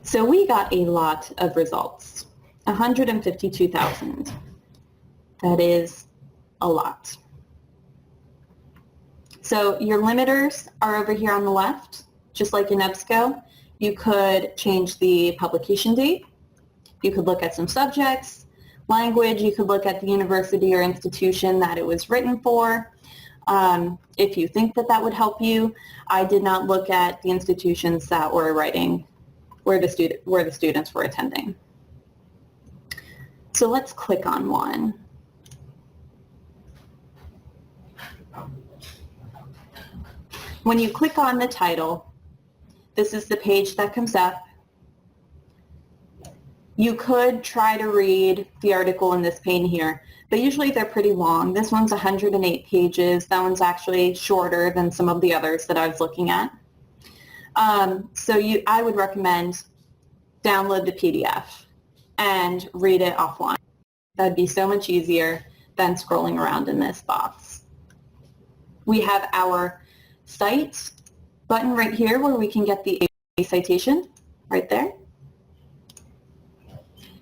So we got a lot of results, 152,000. That is a lot. So your limiters are over here on the left, just like in EBSCO. You could change the publication date. You could look at some subjects, language, you could look at the university or institution that it was written for. If you think that that would help you. I did not look at the institutions that were writing where the students were attending. So let's click on one. When you click on the title, this is the page that comes up. You could try to read the article in this pane here, but usually they're pretty long. This one's 108 pages. That one's actually shorter than some of the others that I was looking at. I would recommend download the PDF and read it offline. That'd be so much easier than scrolling around in this box. We have our Cite button right here where we can get the citation right there.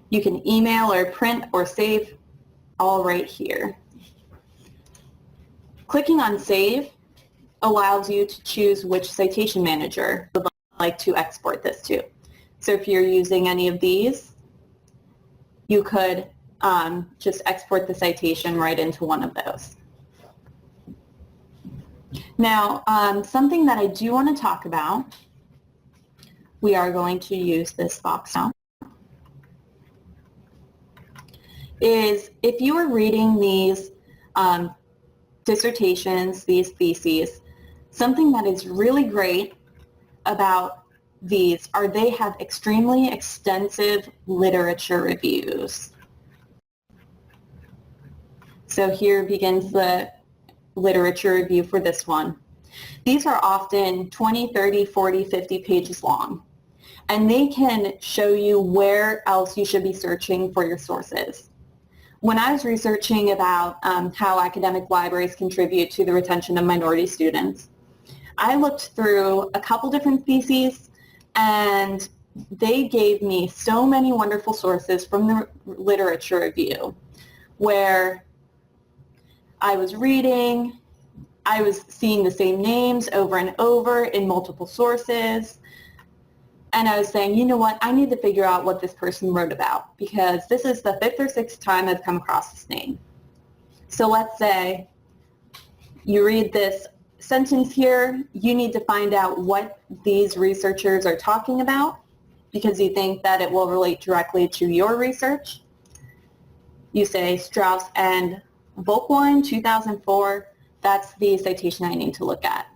You can email or print or save all right here. Clicking on Save allows you to choose which citation manager you would like to export this to. So if you're using any of these, you could just export the citation right into one of those. Now, something that I do want to talk about, we are going to use this box now, is if you are reading these dissertations, these theses, something that is really great about these are they have extremely extensive literature reviews. So here begins the literature review for this one. These are often 20, 30, 40, 50 pages long, and they can show you where else you should be searching for your sources. When I was researching about how academic libraries contribute to the retention of minority students, I looked through a couple different theses, and they gave me so many wonderful sources from the literature review where I was reading, I was seeing the same names over and over in multiple sources, and I was saying, you know what, I need to figure out what this person wrote about because this is the 5th or 6th time I've come across this name. So let's say you read this sentence here, you need to find out what these researchers are talking about because you think that it will relate directly to your research. You say Strauss and Volkwine, 2004, that's the citation I need to look at.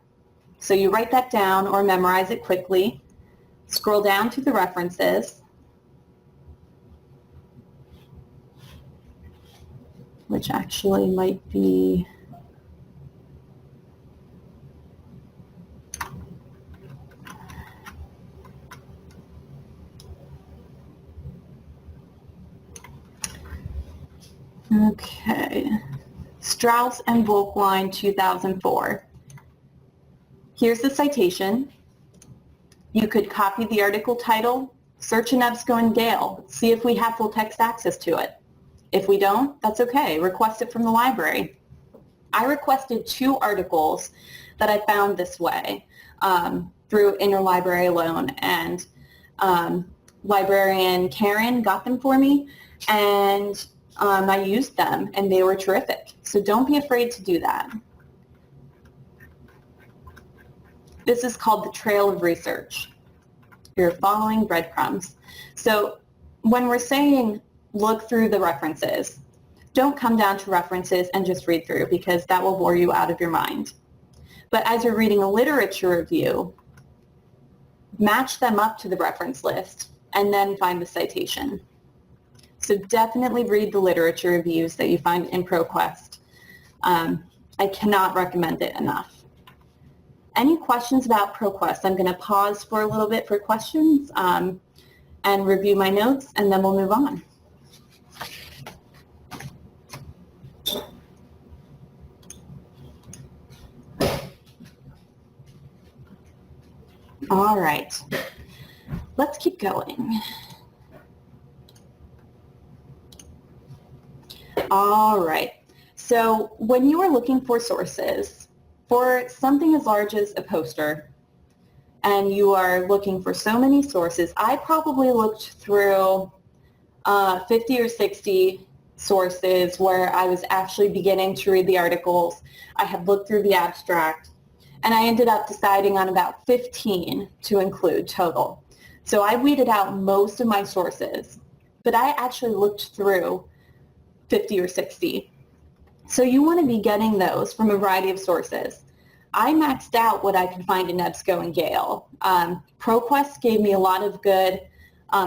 So you write that down or memorize it quickly, scroll down to the references, which actually might be okay. Strauss and Volkwine, 2004. Here's the citation. You could copy the article title, search in EBSCO and Gale, see if we have full text access to it. If we don't, that's okay. Request it from the library. I requested 2 articles that I found this way through Interlibrary Loan, and librarian Karen got them for me, and I used them, and they were terrific. So don't be afraid to do that. This is called the trail of research. You're following breadcrumbs. So when we're saying look through the references, don't come down to references and just read through because that will bore you out of your mind. But as you're reading a literature review, match them up to the reference list and then find the citation. So definitely read the literature reviews that you find in ProQuest. I cannot recommend it enough. Any questions about ProQuest? I'm going to pause for a little bit for questions and review my notes, and then we'll move on. All right, let's keep going. All right, so when you are looking for sources for something as large as a poster, and you are looking for so many sources, I probably looked through 50 or 60 sources where I was actually beginning to read the articles. I had looked through the abstract, and I ended up deciding on about 15 to include total. So I weeded out most of my sources, but I actually looked through 50 or 60. So you want to be getting those from a variety of sources. I maxed out what I could find in EBSCO and Gale. ProQuest gave me a lot of good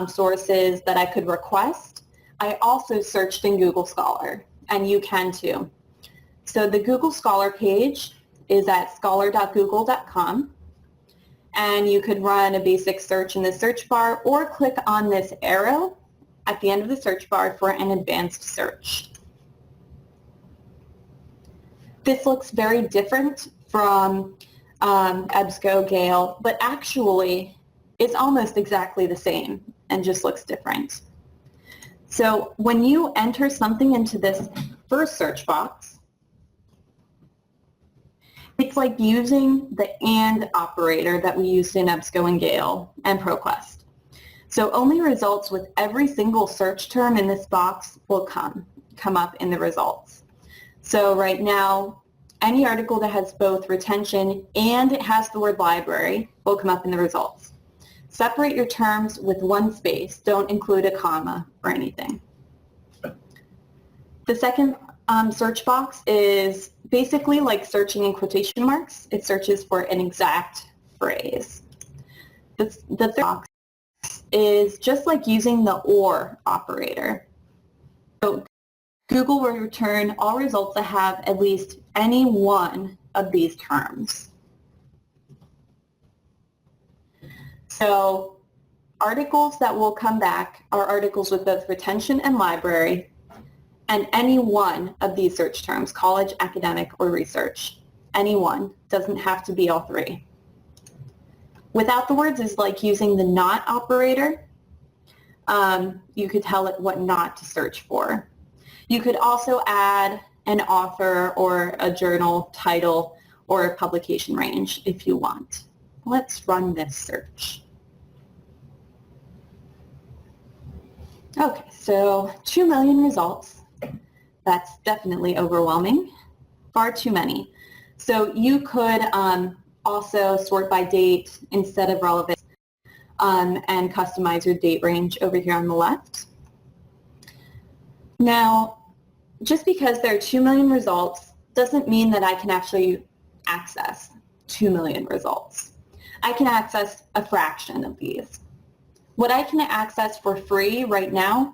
sources that I could request. I also searched in Google Scholar, and you can too. So the Google Scholar page is at scholar.google.com, and you could run a basic search in the search bar or click on this arrow at the end of the search bar for an advanced search. This looks very different from EBSCO, Gale, but actually it's almost exactly the same and just looks different. So when you enter something into this first search box, it's like using the AND operator that we used in EBSCO and Gale and ProQuest. So only results with every single search term in this box will come up in the results. So right now, any article that has both retention and it has the word library will come up in the results. Separate your terms with one space. Don't include a comma or anything. The second search box is basically like searching in quotation marks. It searches for an exact phrase. The third box is just like using the OR operator. So Google will return all results that have at least any one of these terms. So articles that will come back are articles with both retention and library, and any one of these search terms, college, academic, or research. Any one, doesn't have to be all three. Without the words is like using the not operator. You could tell it what not to search for. You could also add an author or a journal title or a publication range if you want. Let's run this search. Okay, so 2 million results. That's definitely overwhelming. Far too many. So you could also sort by date instead of relevance and customize your date range over here on the left. Now, just because there are 2 million results doesn't mean that I can actually access 2 million results. I can access a fraction of these. What I can access for free right now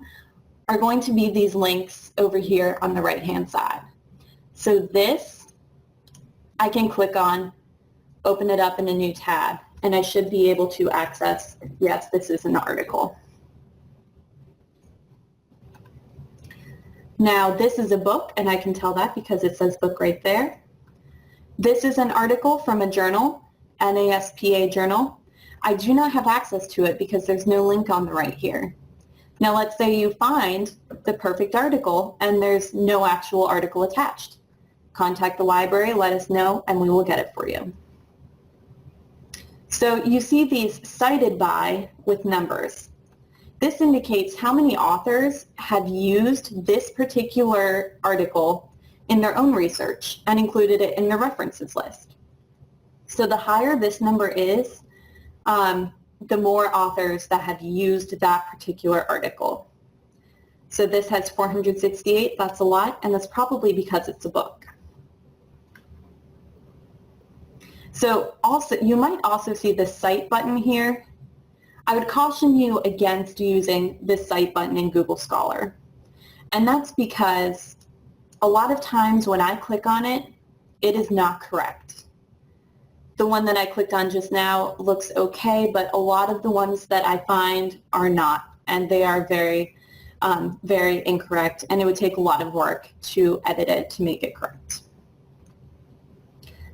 are going to be these links over here on the right-hand side. So this, I can click on, open it up in a new tab, and I should be able to access, yes, this is an article. Now, this is a book, and I can tell that because it says book right there. This is an article from a journal, NASPA journal. I do not have access to it because there's no link on the right here. Now, let's say you find the perfect article and there's no actual article attached. Contact the library, let us know, and we will get it for you. So you see these cited by with numbers. This indicates how many authors have used this particular article in their own research and included it in their references list. So the higher this number is, the more authors that have used that particular article. So this has 468, that's a lot, and that's probably because it's a book. So also, you might also see the Cite button here. I would caution you against using this Cite button in Google Scholar. And that's because a lot of times when I click on it, it is not correct. The one that I clicked on just now looks okay, but a lot of the ones that I find are not, and they are very, very incorrect, and it would take a lot of work to edit it to make it correct.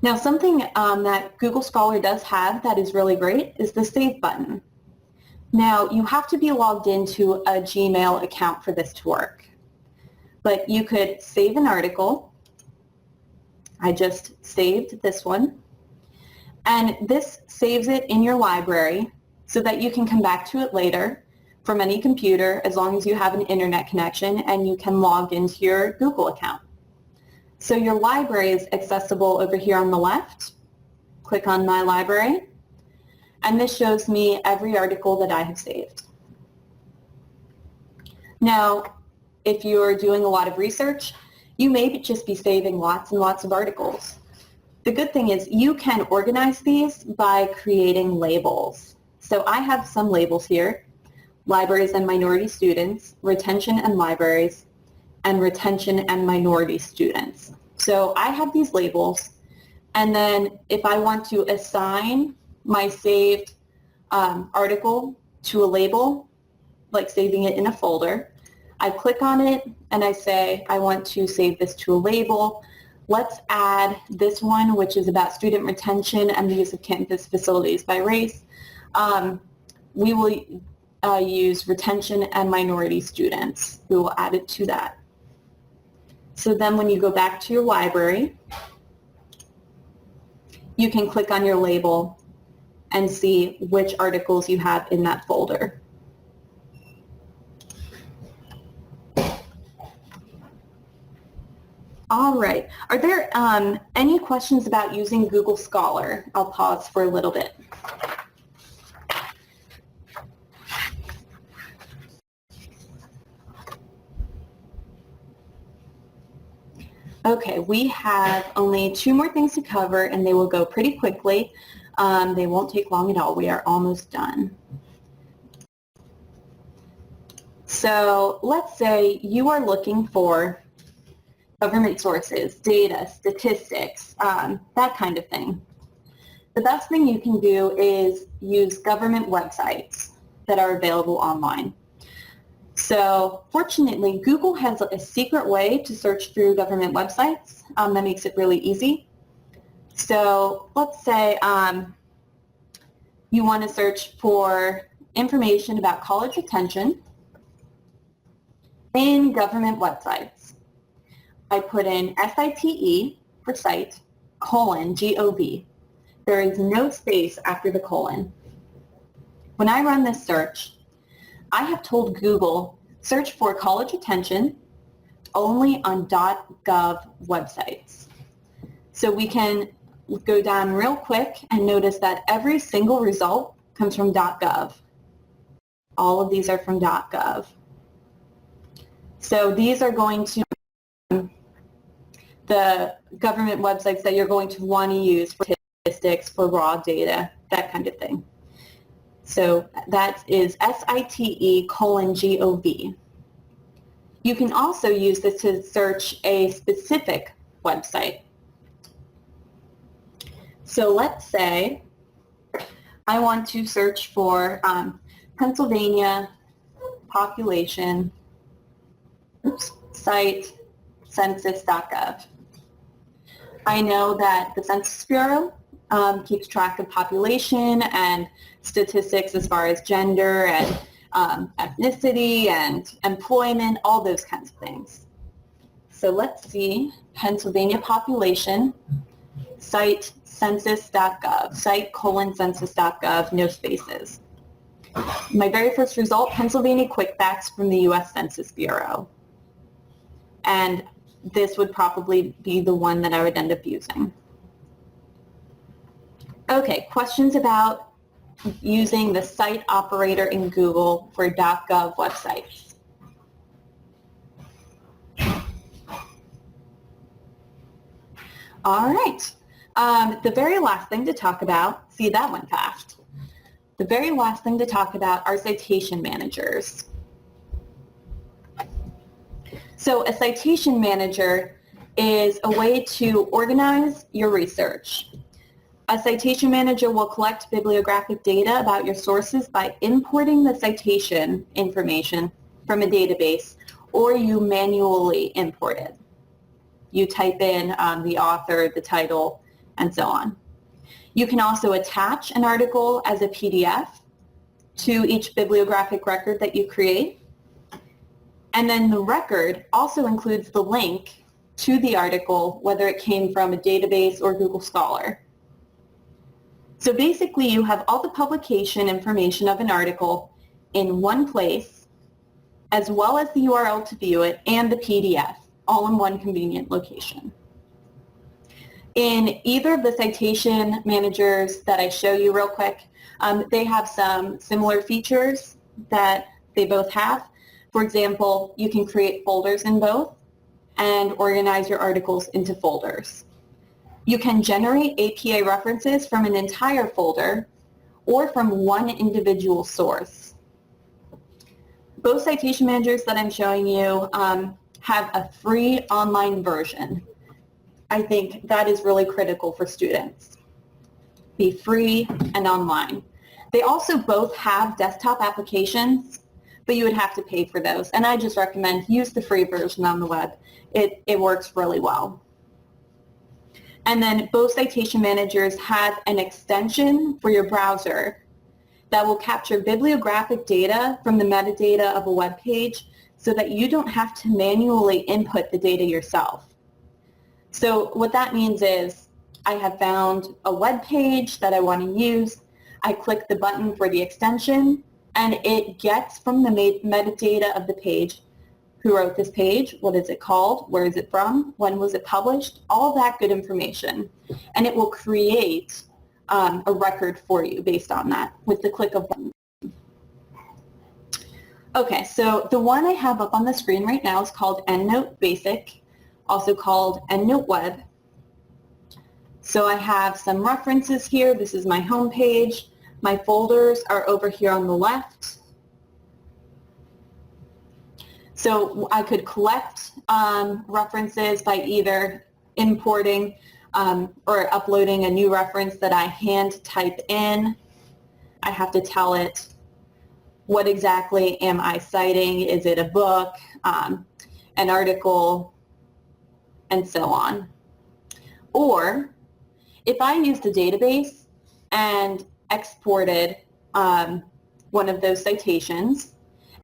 Now, something that Google Scholar does have that is really great is the Save button. Now, you have to be logged into a Gmail account for this to work, but you could save an article. I just saved this one. And this saves it in your library so that you can come back to it later from any computer as long as you have an internet connection and you can log into your Google account. So your library is accessible over here on the left. Click on My Library, and this shows me every article that I have saved. Now, if you're doing a lot of research, you may just be saving lots and lots of articles. The good thing is you can organize these by creating labels. So I have some labels here: libraries and minority students, retention and libraries, and retention and minority students. So I have these labels, and then if I want to assign my saved article to a label, like saving it in a folder, I click on it and I say I want to save this to a label. Let's add this one, which is about student retention and the use of campus facilities by race. We will use retention and minority students. We will add it to that. So then when you go back to your library, you can click on your label and see which articles you have in that folder. All right. Are there any questions about using Google Scholar? I'll pause for a little bit. Okay, we have only 2 more things to cover, and they will go pretty quickly. They won't take long at all. We are almost done. So let's say you are looking for government sources, data, statistics, that kind of thing. The best thing you can do is use government websites that are available online. So fortunately, Google has a secret way to search through government websites that makes it really easy. So let's say you want to search for information about college retention in government websites. I put in SITE for site, :gov. There is no space after the colon. When I run this search, I have told Google, search for college retention only on .gov websites. So we can go down real quick and notice that every single result comes from .gov. All of these are from .gov. So these are going to be the government websites that you're going to want to use for statistics, for raw data, that kind of thing. So that is SITE: :gov. You can also use this to search a specific website. So let's say I want to search for Pennsylvania population, site census.gov. I know that the Census Bureau keeps track of population and statistics as far as gender and ethnicity and employment, all those kinds of things. So let's see, Pennsylvania population, site census.gov, site: census.gov, no spaces. My very first result, Pennsylvania quick facts from the U.S. Census Bureau. And this would probably be the one that I would end up using. Okay, questions about using the site operator in Google for .gov websites? All right, the very last thing to talk about, see, that went fast. The very last thing to talk about are citation managers. So a citation manager is a way to organize your research. A citation manager will collect bibliographic data about your sources by importing the citation information from a database, or you manually import it. You type in the author, the title, and so on. You can also attach an article as a PDF to each bibliographic record that you create. And then the record also includes the link to the article, whether it came from a database or Google Scholar. So basically you have all the publication information of an article in one place, as well as the URL to view it and the PDF, all in one convenient location. In either of the citation managers that I show you real quick, they have some similar features that they both have. For example, you can create folders in both and organize your articles into folders. You can generate APA references from an entire folder or from one individual source. Both citation managers that I'm showing you have a free online version. I think that is really critical for students. Be free and online. They also both have desktop applications, but you would have to pay for those. And I just recommend use the free version on the web. It works really well. And then both citation managers have an extension for your browser that will capture bibliographic data from the metadata of a web page so that you don't have to manually input the data yourself. So what that means is I have found a web page that I want to use. I click the button for the extension, and it gets from the metadata of the page who wrote this page, what is it called, where is it from, when was it published, all that good information. And it will create a record for you based on that with the click of a button. Okay, so the one I have up on the screen right now is called Endnote Basic, also called Endnote Web. So I have some references here. This is my home page. My folders are over here on the left. So I could collect references by either importing or uploading a new reference that I hand type in. I have to tell it what exactly am I citing. Is it a book, an article, and so on. Or if I used a database and exported one of those citations,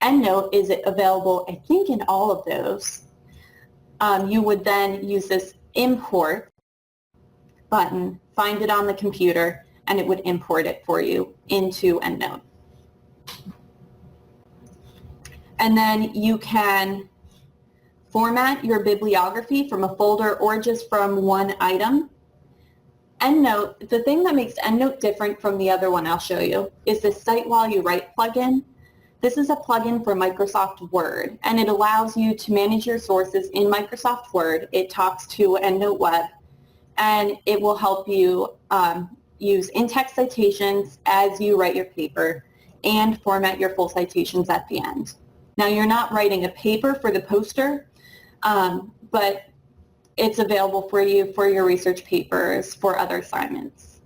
Endnote is available, I think, in all of those. You would then use this import button, find it on the computer, and it would import it for you into Endnote. And then you can format your bibliography from a folder or just from one item. Endnote, the thing that makes Endnote different from the other one I'll show you is the Cite While You Write plugin. This is a plugin for Microsoft Word, and it allows you to manage your sources in Microsoft Word. It talks to Endnote Web, and it will help you use in-text citations as you write your paper and format your full citations at the end. Now, you're not writing a paper for the poster, but it's available for you for your research papers, for other assignments.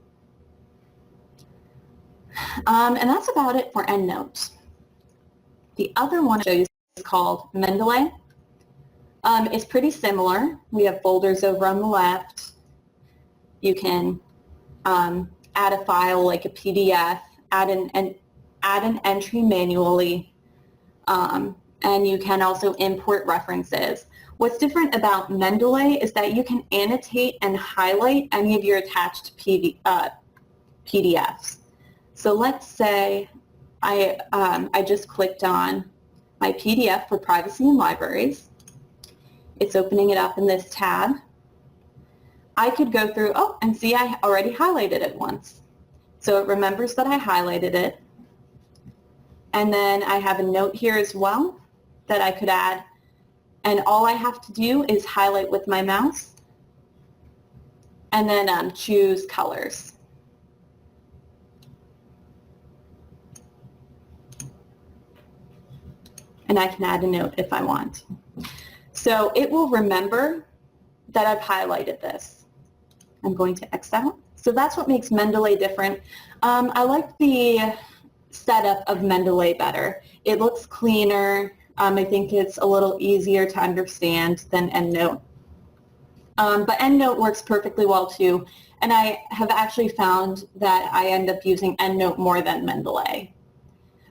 And that's about it for Endnote. The other one I show you is called Mendeley. It's pretty similar. We have folders over on the left. You can add a file like a PDF, add an entry manually, and you can also import references. What's different about Mendeley is that you can annotate and highlight any of your attached PDFs. So let's say I just clicked on my PDF for privacy and libraries. It's opening it up in this tab. I could go through, and see I already highlighted it once. So it remembers that I highlighted it. And then I have a note here as well that I could add. And all I have to do is highlight with my mouse and then choose colors. And I can add a note if I want. So it will remember that I've highlighted this. I'm going to X out. So that's what makes Mendeley different. I like the setup of Mendeley better. It looks cleaner. I think it's a little easier to understand than Endnote. But Endnote works perfectly well too. And I have actually found that I end up using Endnote more than Mendeley.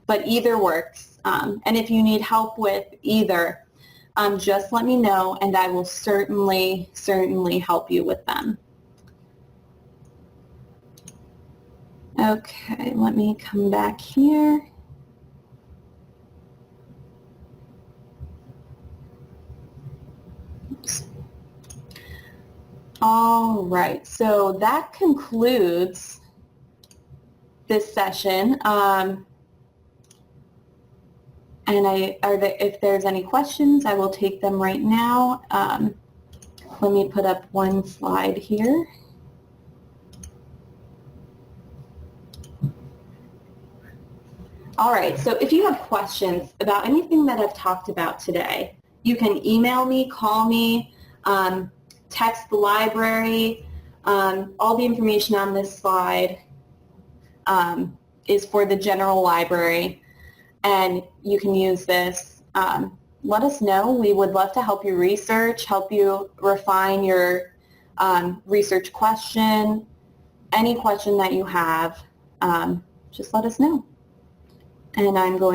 But either works. And if you need help with either, just let me know and I will certainly help you with them. Okay, let me come back here. All right, so that concludes this session. If there's any questions, I will take them right now. Let me put up one slide here. All right, so if you have questions about anything that I've talked about today, you can email me, call me, text the library. All the information on this slide is for the general library, and you can use this. Let us know. We would love to help you research, help you refine your research question. Any question that you have, just let us know. And I'm going